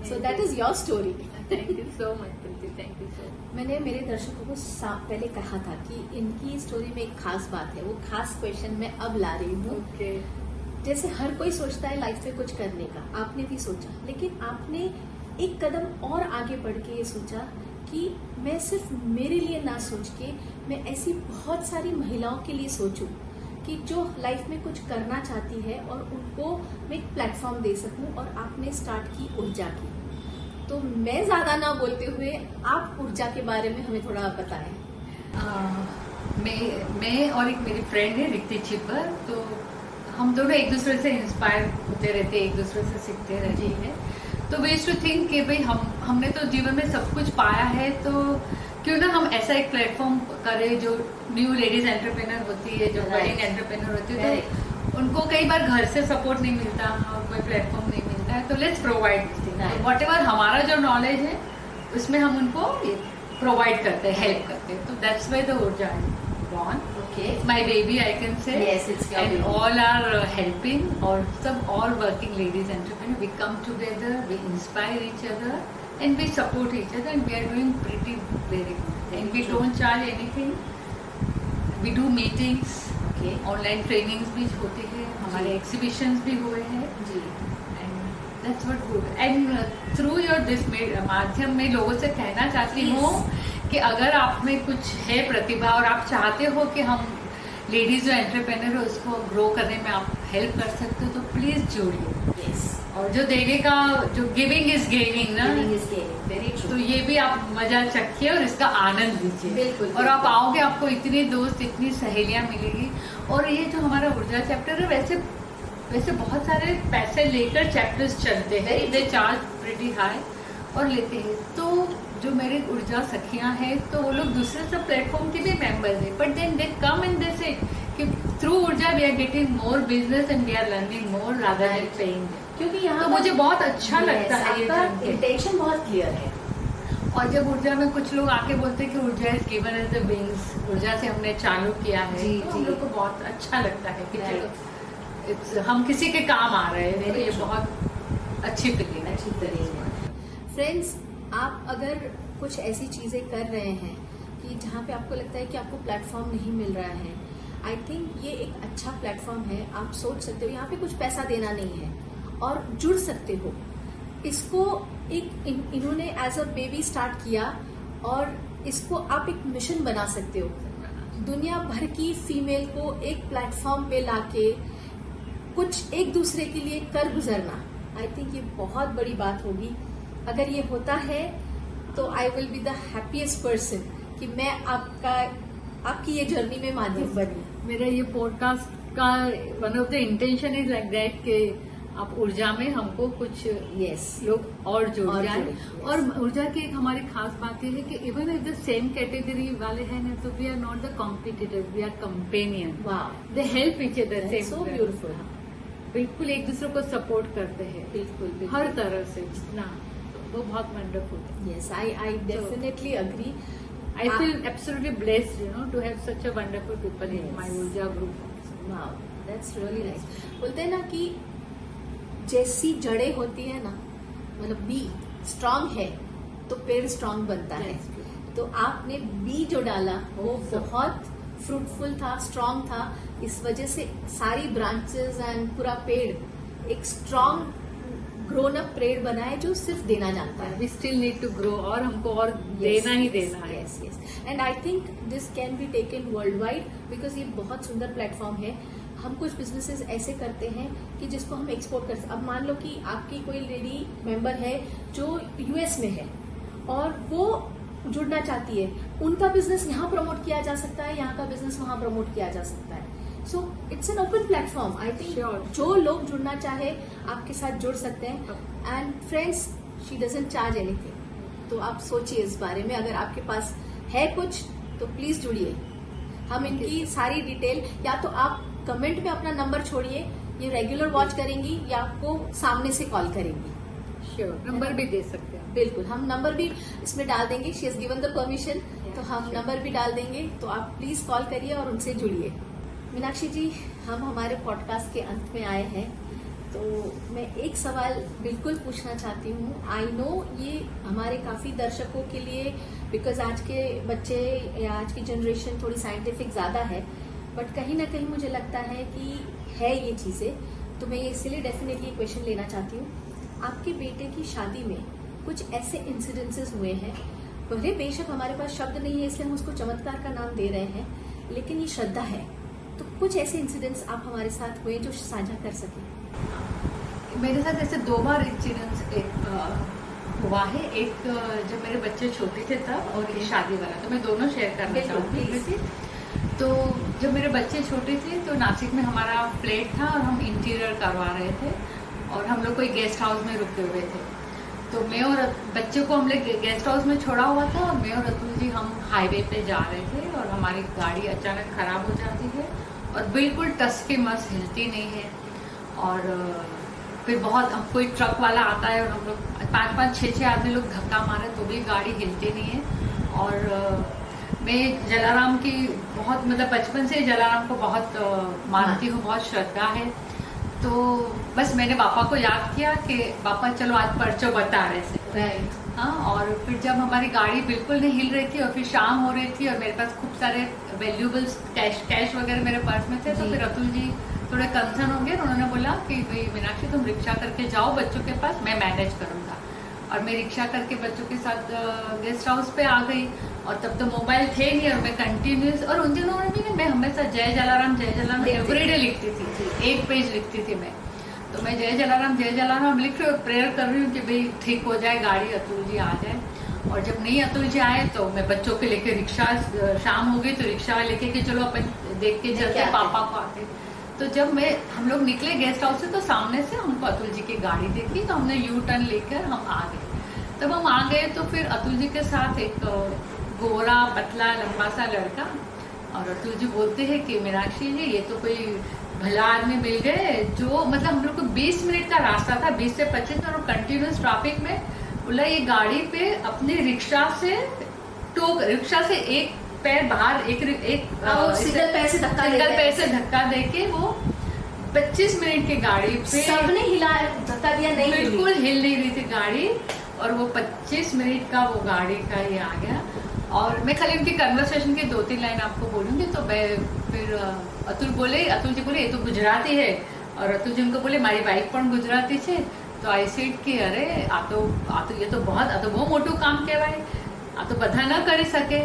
So that is your story. Thank you so much Preeti, thank you so much. मैंने मेरे दर्शकों को पहले कहा था कि इनकी स्टोरी में एक खास बात है, वो खास क्वेश्चन मैं अब ला रही हूँ। ओके, जैसे हर कोई सोचता है लाइफ में कुछ करने का, आपने भी सोचा, लेकिन आपने एक कदम और आगे बढ़ के ये सोचा कि मैं सिर्फ मेरे लिए ना सोच के मैं ऐसी बहुत सारी महिलाओं के लिए सोचूं कि जो लाइफ में कुछ करना चाहती है और उनको मैं एक प्लेटफॉर्म दे सकूं। और आपने स्टार्ट की ऊर्जा की। तो मैं ज्यादा ना बोलते हुए आप ऊर्जा के बारे में हमें थोड़ा बताएं। मैं और एक मेरी फ्रेंड है रिक्ति छिपर, तो हम दोनों एक दूसरे से इंस्पायर होते रहते, एक दूसरे से सीखते रहते हैं। तो वी टू थिंक कि भाई हमने तो जीवन में सब कुछ पाया है, तो क्यों ना हम ऐसा एक प्लेटफॉर्म करें जो न्यू लेडीज एंटरप्रेन्योर होती है, जो बडिंग एंटरप्रेन्योर होती है, तो उनको कई बार घर से सपोर्ट नहीं मिलता और कोई प्लेटफॉर्म नहीं मिलता है, तो लेट्स प्रोवाइड वॉट एवर हमारा जो नॉलेज है उसमें हम उनको प्रोवाइड करते हैं, हेल्प करते हैं। तो दैट्स वाई द ऊर्जा born. Okay. It's my baby, I can say. Yes, it's your and baby. all are helping, or all working ladies entrepreneurs. We come together, we inspire each other, and we support each other, and we are doing pretty very good. And we don't charge anything. We do meetings. Okay. Online trainings भी होते हैं, हमारे exhibitions भी हुए हैं. जी। And that's what good. And through your this माध्यम में लोगों से कहना चाहती हूँ कि अगर आप में कुछ है प्रतिभा और आप चाहते हो कि हम लेडीज जो एंटरप्रेन्योर है उसको ग्रो करने में आप हेल्प कर सकते हो, तो प्लीज जोड़िए। Yes. और जो देने का, जो गिविंग इज गेविंग ना, Giving is giving. Very true. तो ये भी आप मजा चखिए और इसका आनंद लीजिए। बिल्कुल, और आप बिल्कुल। आओगे, आपको इतनी दोस्त, इतनी सहेलियां मिलेगी। और ये जो हमारा ऊर्जा चैप्टर है, वैसे बहुत सारे पैसे लेकर चैप्टर्स चलते हैं, दे चार्ज प्रीटी हाई और लेते हैं। तो जो मेरी ऊर्जा सखियां हैं, तो वो लोग दूसरे सब प्लेटफॉर्म के भी मेंबर्स हैं, but then they come and they say कि through Urja we are getting more business and we are learning more rather than paying. क्योंकि यहाँ तो मुझे बहुत अच्छा लगता है ये जान के। इंटेंशन बहुत क्लियर है। और जब ऊर्जा में कुछ लोग आके बोलते हैं कि Urja is given as the wings, Urja से हमने चालू किया है, जी, तो हम जी। लोग को बहुत अच्छा लगता है कि Right. चलो it's हम किसी के काम आ रहे हैं, तो Very ये true. बहुत अच्छी फीलिंग है। अच्छी तरीके। फ्रेंड्स, आप अगर कुछ ऐसी चीजें कर रहे हैं कि जहाँ पे आपको लगता है कि आपको प्लेटफॉर्म नहीं मिल रहा है, आई थिंक ये एक अच्छा प्लेटफॉर्म है। आप सोच सकते हो, यहाँ पे कुछ पैसा देना नहीं है और जुड़ सकते हो। इसको इन्होंने एज अ बेबी स्टार्ट किया और इसको आप एक मिशन बना सकते हो। दुनिया भर की फीमेल को एक प्लेटफॉर्म पे लाके कुछ एक दूसरे के लिए कर गुजरना, आई थिंक ये बहुत बड़ी बात होगी। अगर ये होता है तो आई will be the happiest person कि मैं आपकी ये जर्नी में माध्यम बनी। मेरा ये पॉडकास्ट का one of the intention is like that कि आप ऊर्जा में हमको कुछ यस लोग और जुड़ और जाए। जुड़े, yes. और ऊर्जा की एक हमारी खास बात यह है कि even if the same category वाले हैं ना, तो we are not the competitor, we are companion. वाह, they help each other. So beautiful. बिल्कुल एक दूसरे को सपोर्ट करते हैं, बिल्कुल हर तरह से जितना, वो बहुत वंडरफुल है। Yes, I definitely agree. I feel absolutely blessed, to have such a wonderful people in Yes. my Urja group. वाह, दैट्स रियली नाइस। बोलते हैं ना कि जैसी जड़ें होती है ना, मतलब बी स्ट्रांग है तो पेड़ स्ट्रांग बनता है। Yes. तो आपने बी जो डाला वो Yes. बहुत फ्रूटफुल था, स्ट्रांग था। इस वजह से सारी ब्रांचेस एंड पूरा पेड़ एक स्ट्रांग ग्रोन अप पेड़ बना है जो सिर्फ देना जानता है। We still need to grow, और हमको और देना ही देना है। Yes yes, and I think this can be taken world wide because ये बहुत सुंदर प्लेटफॉर्म है। हम कुछ बिजनेसेस ऐसे करते हैं कि जिसको हम एक्सपोर्ट कर सकते। अब मान लो कि आपकी कोई लेडी मेंबर है जो यूएस में है और वो जुड़ना चाहती है, उनका बिजनेस यहाँ प्रमोट किया जा सकता है, यहाँ का बिजनेस वहाँ प्रमोट किया जा सकता है। So it's an open platform. I think Sure. जो लोग जुड़ना चाहे आपके साथ जुड़ सकते हैं। And friends, she doesn't charge anything, तो आप सोचिए इस बारे में। अगर आपके पास है कुछ तो प्लीज जुड़िए। हम इनकी सारी डिटेल, या तो आप कमेंट में अपना नंबर छोड़िए, ये रेगुलर वॉच करेंगी या आपको सामने से कॉल करेंगी। श्योर, नंबर भी दे सकते हैं। बिल्कुल, हम नंबर भी इसमें डाल देंगे। She has given the permission, तो हम sure. नंबर भी डाल देंगे, तो आप प्लीज कॉल करिए और उनसे जुड़िए। मीनाक्षी जी, हम हमारे पॉडकास्ट के अंत में आए हैं, तो मैं एक सवाल बिल्कुल पूछना चाहती हूँ। आई नो ये हमारे काफी दर्शकों के लिए, बिकॉज आज के बच्चे या आज की जनरेशन थोड़ी साइंटिफिक ज्यादा है, बट कहीं ना कहीं मुझे लगता है कि है ये चीजें, तो मैं ये इसलिए डेफिनेटली क्वेश्चन लेना चाहती हूँ। आपके बेटे की शादी में कुछ ऐसे इंसिडेंसेस हुए हैं, भले बेशक हमारे पास शब्द नहीं है इसलिए हम उसको चमत्कार का नाम दे रहे हैं, लेकिन ये श्रद्धा है, तो कुछ ऐसे इंसिडेंट्स आप हमारे साथ हुए जो साझा कर सकें। मेरे साथ ऐसे 2 बार इंसिडेंट्स हुआ है। एक जब मेरे बच्चे छोटे थे तब, और एक शादी वाला, तो मैं दोनों शेयर करना बिल्कुल, चाहूँगी। तो जब मेरे बच्चे छोटे थे तो नासिक में हमारा फ्लैट था और हम इंटीरियर करवा रहे थे, और हम लोग कोई गेस्ट हाउस में रुके हुए थे। तो मैं और बच्चे को हम लोग गेस्ट हाउस में छोड़ा हुआ था, और मैं और अतुल जी हम हाईवे पे जा रहे थे, और हमारी गाड़ी अचानक खराब हो जाती है और बिल्कुल टस के मस हिलती नहीं है। और फिर बहुत कोई ट्रक वाला आता है और हम लोग 5-5, 6-6 आदमी लोग धक्का मारे तो भी गाड़ी हिलती नहीं है। और मैं जलाराम की बहुत, मतलब बचपन से जलाराम को बहुत मानती हूँ, बहुत श्रद्धा है। तो बस मैंने पापा को याद किया कि पापा चलो आज पर्चो बता रहे थे। हाँ, और फिर जब हमारी गाड़ी बिल्कुल नहीं हिल रही थी और फिर शाम हो रही थी और मेरे पास खूब सारे वैल्यूबल्स कैश वगैरह मेरे पर्स में थे, तो फिर अतुल जी थोड़े कंसर्न हो गए, उन्होंने बोला कि भाई मीनाक्षी तुम रिक्शा करके जाओ बच्चों के पास, मैं मैनेज करूंगा। और मैं रिक्शा करके बच्चों के साथ गेस्ट हाउस पे आ गई, और तब तो मोबाइल थे नहीं, और मैं कंटिन्यूस, और उन दिनों में भी मैं हमेशा जय जलाराम एवरीडे लिखती थी, 1 पेज लिखती थी मैं। तो मैं जय जलाराम लिख रही हूँ, प्रेयर कर रही हूँ कि भाई ठीक हो जाए गाड़ी, अतुल जी आ जाए। और जब नहीं अतुल जी आए तो मैं बच्चों के लेके रिक्शा, शाम हो गई तो रिक्शा लेके कि चलो अपन देख के चलते पापा को आते। तो जब हम लोग निकले गेस्ट हाउस से, तो सामने से हमको अतुल जी की गाड़ी देखी, तो हमने यू टर्न लेकर हम आ गए। तब हम आ गए तो फिर अतुल जी के साथ एक गोरा पतला लंबा सा लड़का, और अतुल जी बोलते हैं कि मीनाक्षी जी ये तो कोई भला आदमी मिल गए, जो मतलब हम लोग को 20 मिनट का रास्ता था, 20 से 25 मिनट कंटिन्यूस ट्रैफिक में, बोला ये गाड़ी पे अपनी रिक्शा से एक पैर बाहर, सिंगल पैर से धक्का देके वो 25 मिनट की गाड़ी पे सबने धक्का दिया, नहीं बिल्कुल हिल नहीं रही थी गाड़ी, और वो 25 मिनट का वो गाड़ी का ये आ गया। और मैं खाली उनकी कन्वर्सेशन की 2-3 लाइन आपको बोलूंगी। तो मैं फिर अतुल जी बोले ये तो गुजराती है, और अतुल जी उनको बोले मारी वाइफ पण गुजराती छे। तो आई सेड कि अरे आ तो ये तो बહુ મોટું કામ કહેવાય, આ તો બધા ન કરી શકે,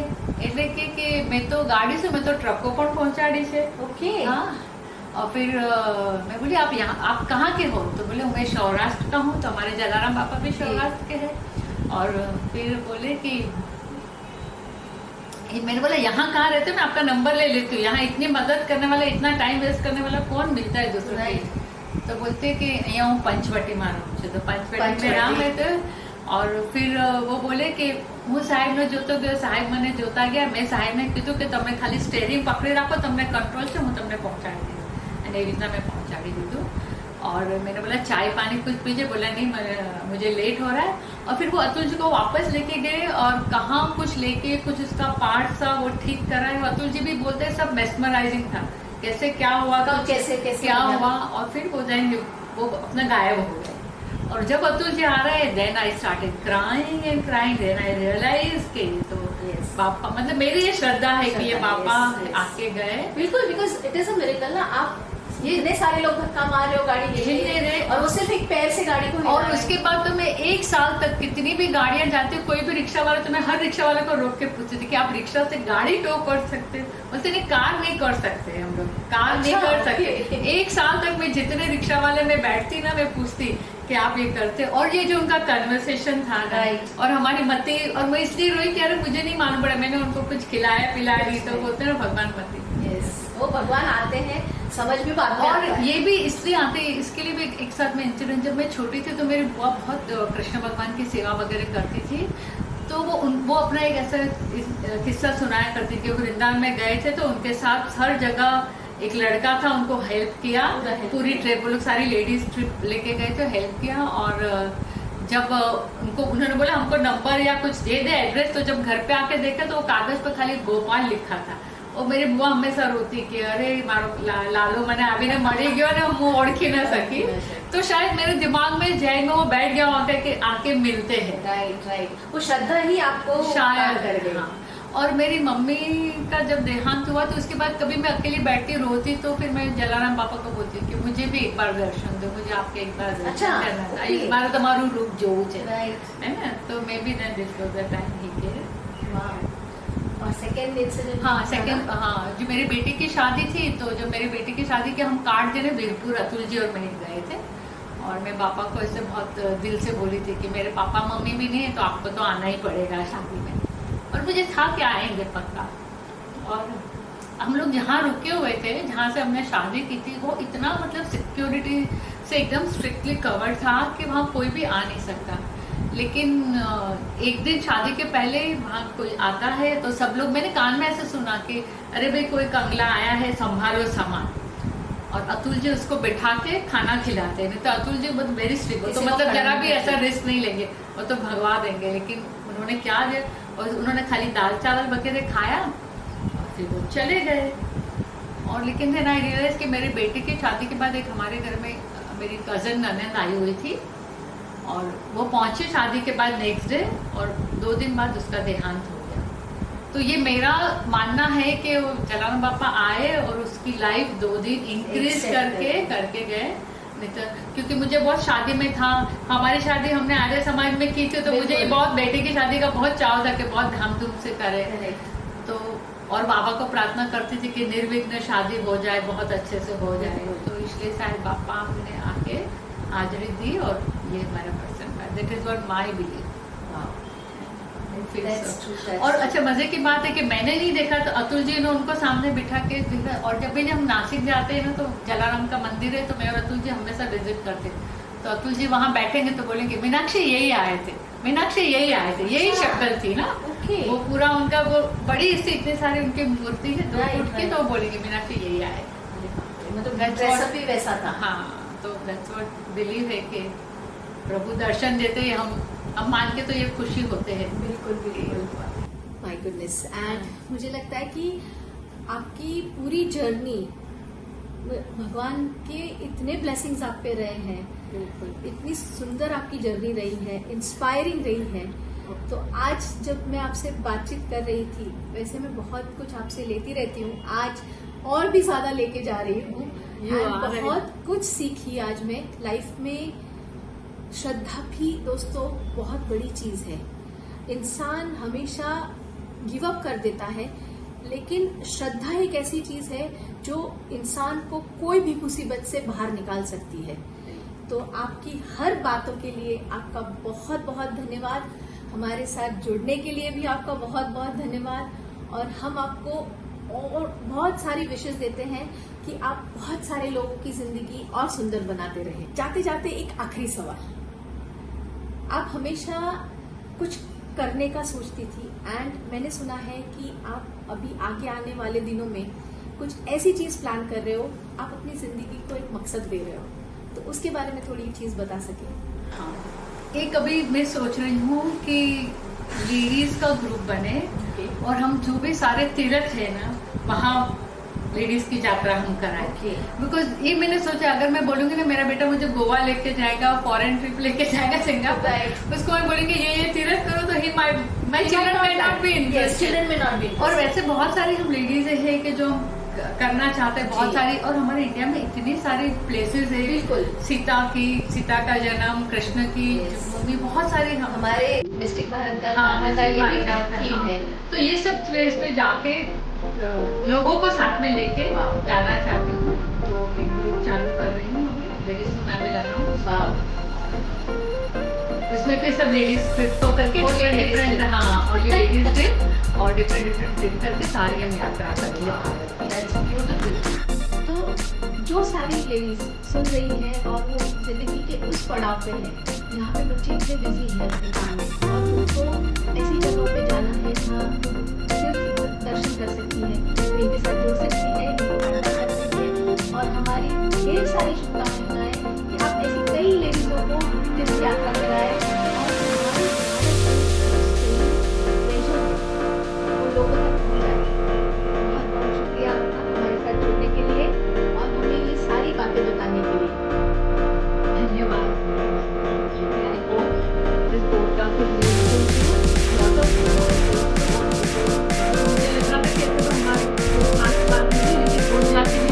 એટલે કે મેં તો ગાડી છે, મેં તો ટ્રકો પણ પહોંચાડી છે। ओके, हाँ। और फिर मैं बोली आप कहाँ के हो? तो बोले मैं सौराष्ट्र का हूँ, तो हमारे जलाराम पापा भी सौराष्ट्र के हैं। और फिर बोले कि मैंने बोला यहाँ कहाँ रहते हो, मैं आपका नंबर ले लेती हूँ, यहाँ इतनी मदद करने वाला, इतना टाइम वेस्ट करने वाला कौन मिलता है दूसरों की। तो बोलते कि यहाँ हूँ पंचवटी में रहूँ छे, तो पंचवटी में राम है। तो और फिर वो बोले कि હું સાહેબને જોતો ગયો, સાહેબ મને જોતા ગયા, મેં સાહેબને કીધું કે તમે ખાલી સ્ટેરિંગ પકડી રાખો, તમને કંટ્રોલ છે, હું તમને પહોંચાડી દઈશ, અને એવી રીતના મેં પહોંચાડી દીધું। और मैंने बोला चाय पानी कुछ पीजिए, बोला नहीं मुझे लेट हो रहा है। और फिर वो अतुल जी को वापस लेके गए, और कहाँ कुछ लेके कुछ उसका पार्ट सा वो ठीक करा है। अतुल जी भी बोलते हैं सब मेस्मराइजिंग था, कैसे क्या हुआ, कैसे क्या हुआ। और फिर वो जाएंगे, वो अपना गायब हो गए। और जब अतुल जी आ रहे हैं, then I started crying and crying, then I realise के तो पापा, मतलब मेरी ये श्रद्धा है कि ये पापा आके गए। बिल्कुल, because it is a miracle ना। आप ये इतने सारे लोग धक्का मार रहे हो, गाड़ी हिल नहीं रहे, और वो सिर्फ एक पैर से गाड़ी को। और उसके बाद तो मैं 1 साल तक कितनी भी गाड़ियां जाती हूँ, कोई भी रिक्शा वाला, तो मैं हर रिक्शा वाले को रोक के पूछती थी कि आप रिक्शा से गाड़ी टो कर सकते हो? बोलते नहीं, कार नहीं कर सकते हम लोग, कार नहीं कर सकते। 1 साल तक मैं जितने रिक्शा वाले में बैठती ना, मैं पूछती कि आप ये करते। और ये जो उनका कन्वर्सेशन था ना, और हमारी मती, और मैं इसलिए रोई कि अरे मुझे नहीं मालूम पड़ा, मैंने उनको कुछ खिलाया पिलाया नहीं, तो बोलते ना भगवान मती। वो भगवान आते हैं, समझ भी बात में और ये भी इसलिए आते हैं, इसके लिए भी एक साथ में इंसिडेंट, जब मैं छोटी थी तो मेरी बुआ बहुत कृष्ण भगवान की सेवा वगैरह करती थी। तो वो अपना एक ऐसा किस्सा सुनाया करती थी। वृंदावन में गए थे तो उनके साथ हर जगह एक लड़का था, उनको हेल्प किया, पूरी ट्रिप, वो लोग सारी लेडीज ट्रिप लेके गए तो हेल्प किया। और जब उनको उन्होंने बोला हमको नंबर या कुछ दे दे, एड्रेस, तो जब घर पे आके देखा तो वो कागज पे खाली गोपाल लिखा था। और मेरी बुआ हमेशा रोती कि अरे मारो लालो मैंने अभी ने मरी गयो ने मुंह ओढ़ी न सकी। तो शायद मेरे दिमाग में जैन में वो बैठ गया होता है कि आके मिलते हैं। राइट, वो श्रद्धा ही आपको शायद कर गई। हाँ। और मेरी मम्मी का जब देहांत हुआ तो उसके बाद कभी मैं अकेली बैठती रोती तो फिर मैं जलाराम पापा को बोलती कि मुझे भी एक बार दर्शन दो, मुझे आपके एक बार दर्शन करना था, एक बार तुम्हारू रूप जोऊ है ना। तो maybe then this was the time he care. और सेकंड इंसिडेंट, हाँ सेकंड, हाँ जो मेरी बेटी की शादी थी, तो जब मेरी बेटी की शादी के हम कार्ड देने वीरपुर अतुल जी और मैं गए थे। और मैं पापा को ऐसे बहुत दिल से बोली थी कि मेरे पापा मम्मी भी नहीं है तो आपको तो आना ही पड़ेगा शादी में। और मुझे था कि आएंगे पक्का। और हम लोग जहाँ रुके हुए थे, जहाँ से हमने शादी की थी, वो इतना मतलब सिक्योरिटी से एकदम स्ट्रिक्टली कवर्ड था कि वहाँ कोई भी आ नहीं सकता। लेकिन एक दिन शादी के पहले वहाँ कोई आता है तो सब लोग, मैंने कान में ऐसे सुना कि अरे भाई कोई कंगला आया है, संभालो सामान। और अतुल जी उसको बैठा के खाना खिलाते हैं। नहीं तो अतुल जी बहुत वेरी स्ट्रिक्ट, तो मतलब जरा भी ऐसा रिस्क नहीं लेंगे, वो तो भगवा देंगे। लेकिन उन्होंने क्या दिया, और उन्होंने खाली दाल चावल वगैरह खाया और फिर वो चले गए। और लेकिन देन आई रियलाइज कि मेरी बेटी की शादी के बाद एक हमारे घर में मेरी कजन ननद आई हुई थी, और वो पहुंची शादी के बाद नेक्स्ट डे, और 2 दिन बाद उसका देहांत हो गया। तो ये मेरा मानना है कि वो जलाराम बापा आए और उसकी लाइफ 2 दिन इंक्रीज करके गए। नहीं तो क्योंकि मुझे बहुत शादी में था, हमारी शादी हमने आर्य समाज में की थी, तो मुझे ये बहुत बेटे की शादी का बहुत चाव था कि बहुत धामधूम से करे। तो और बाबा को प्रार्थना करती थी कि निर्विघ्न शादी हो जाए, बहुत अच्छे से हो जाए। तो इसलिए शायद बापा हमने आके हाजिरी दी, और ये हमारा पर्सन है। That is what my belief. और अच्छा मजे की बात है कि मैंने नहीं देखा, तो अतुल जी ने उनको सामने बिठा के देखा। और जब भी हम नासिक जाते हैं ना, तो जलाराम का मंदिर है, तो मैं और अतुल जी हमेशा विजिट करते। तो अतुल जी वहाँ बैठेंगे तो बोलेंगे मीनाक्षी यही आए थे, मीनाक्षी यही आए थे, यही शक्ल थी ना। वो पूरा उनका वो बड़ी सी इतनी सारी उनकी मूर्ति है 2 फुट की, तो बोलेंगे मीनाक्षी यही आए, मतलब भी वैसा था। हाँ, तो दैट्स व्हाट बिलीव है कि प्रभु दर्शन देते हैं, हम मान के तो ये खुशी होते हैं। बिल्कुल। My goodness. एंड मुझे लगता है कि आपकी पूरी जर्नी, भगवान के इतने ब्लेसिंग्स आप पे रहे हैं, बिल्कुल इतनी सुंदर आपकी जर्नी रही है, इंस्पायरिंग रही है। तो आज जब मैं आपसे बातचीत कर रही थी, वैसे मैं बहुत कुछ आपसे लेती रहती हूँ, आज और भी ज्यादा लेके जा रही हूँ। बहुत कुछ सीखी आज मैं लाइफ में। श्रद्धा भी दोस्तों बहुत बड़ी चीज है। इंसान हमेशा गिव अप कर देता है, लेकिन श्रद्धा एक ऐसी चीज है जो इंसान को कोई भी मुसीबत से बाहर निकाल सकती है। तो आपकी हर बातों के लिए आपका बहुत बहुत धन्यवाद। हमारे साथ जुड़ने के लिए भी आपका बहुत बहुत धन्यवाद। और हम आपको और बहुत सारी विशेष देते हैं कि आप बहुत सारे लोगों की जिंदगी और सुंदर बनाते रहे। जाते जाते एक आखिरी सवाल, आप हमेशा कुछ करने का सोचती थी, एंड मैंने सुना है कि आप अभी आगे आने वाले दिनों में कुछ ऐसी चीज प्लान कर रहे हो, आप अपनी जिंदगी को एक मकसद दे रहे हो, तो उसके बारे में थोड़ी चीज बता सके। हाँ, एक अभी मैं सोच रही हूँ कि लेडीज का ग्रुप बने, और हम जो भी सारे तीर्थ है ना, वहाँ लेडीज की यात्रा हम कराएं। बिकॉज ये मैंने सोचा, अगर मैं बोलूंगी ना मेरा बेटा मुझे गोवा लेके जाएगा, फॉरेन ट्रिप लेके जाएगा सिंगापुर, उसको मैं बोलेंगे ये तीर्थ करो, तो ही my children may not be interested। और वैसे बहुत सारी हम लेडीज है कि जो करना चाहते हैं, बहुत सारी। और हमारे इंडिया में इतनी सारी प्लेसेस है, बिल्कुल, सीता का जन्म, कृष्ण की जन्मभूमि, बहुत सारी हमारे डिस्ट्रिक्ट भारत का थीम है। तो ये सब प्लेस पे जाके लोगों को साथ में लेके जाना चाहती हूँ। तो एक ग्रुप चालू कर रही हूँ, लेडीज मैं भी जा रहा हूँ। इसमें फिर सब लेडीज ट्रिप तो करके डिफरेंट, हाँ, और ये लेडीज ट्रिप और डिफरेंट ट्रिप करके सारी हम यात्रा करेंगे। तो जो सारी लेडीज सुन रही हैं और वो जिंदगी के उस पड़ाव पे हैं यहाँ पे बच्चे इतने बिजी हैं अपने काम में और उनको ऐसी जगहों पे जाना है जहाँ सिर्फ दर्शन कर सकती है, उनके साथ जुड़ सकती है, उनको प्रार्थना कर सकती है। और हमारी ढेर सारी शुभकामनाएं कि आप ऐसी कई लेडीजों को तीर्थ यात्रा कराएं और हमारे वो लोगों तक पहुँचाएं। बहुत बहुत शुक्रिया आपका हमारे साथ जुड़ने के लिए और हमें ये सारी बातें बताने के लिए। धन्यवाद। I hope this podcast is useful to lot of people. मुझे लगा था कि तो हमारे आस-पास में लेकिन बोल जाते हैं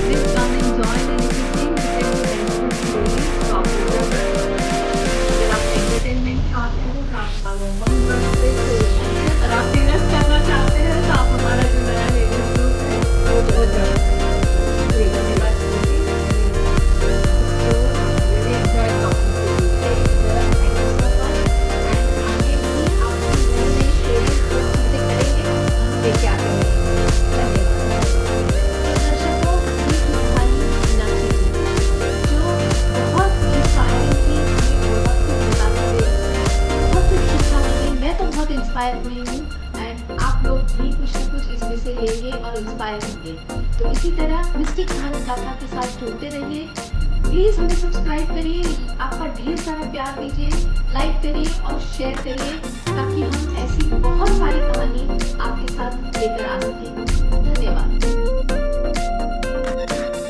Please come and join and if you think that you can slowly stop it. अगर आप entertainment चाहते हो तो आप अगर आप serious करना चाहते हैं तो आप हमारा जो नया ladies group है वो join करें। धन्यवाद। इंस्पायर हुई हूँ एंड आप लोग भी कुछ न कुछ इसमें से लेंगे और इंस्पायर होंगे। तो इसी तरह मिस्टिक कहानी गाथा के साथ जुड़ते रहिए। प्लीज हमें सब्सक्राइब करिए, आपका ढेर सारा प्यार दीजिए, लाइक करिए और शेयर करिए ताकि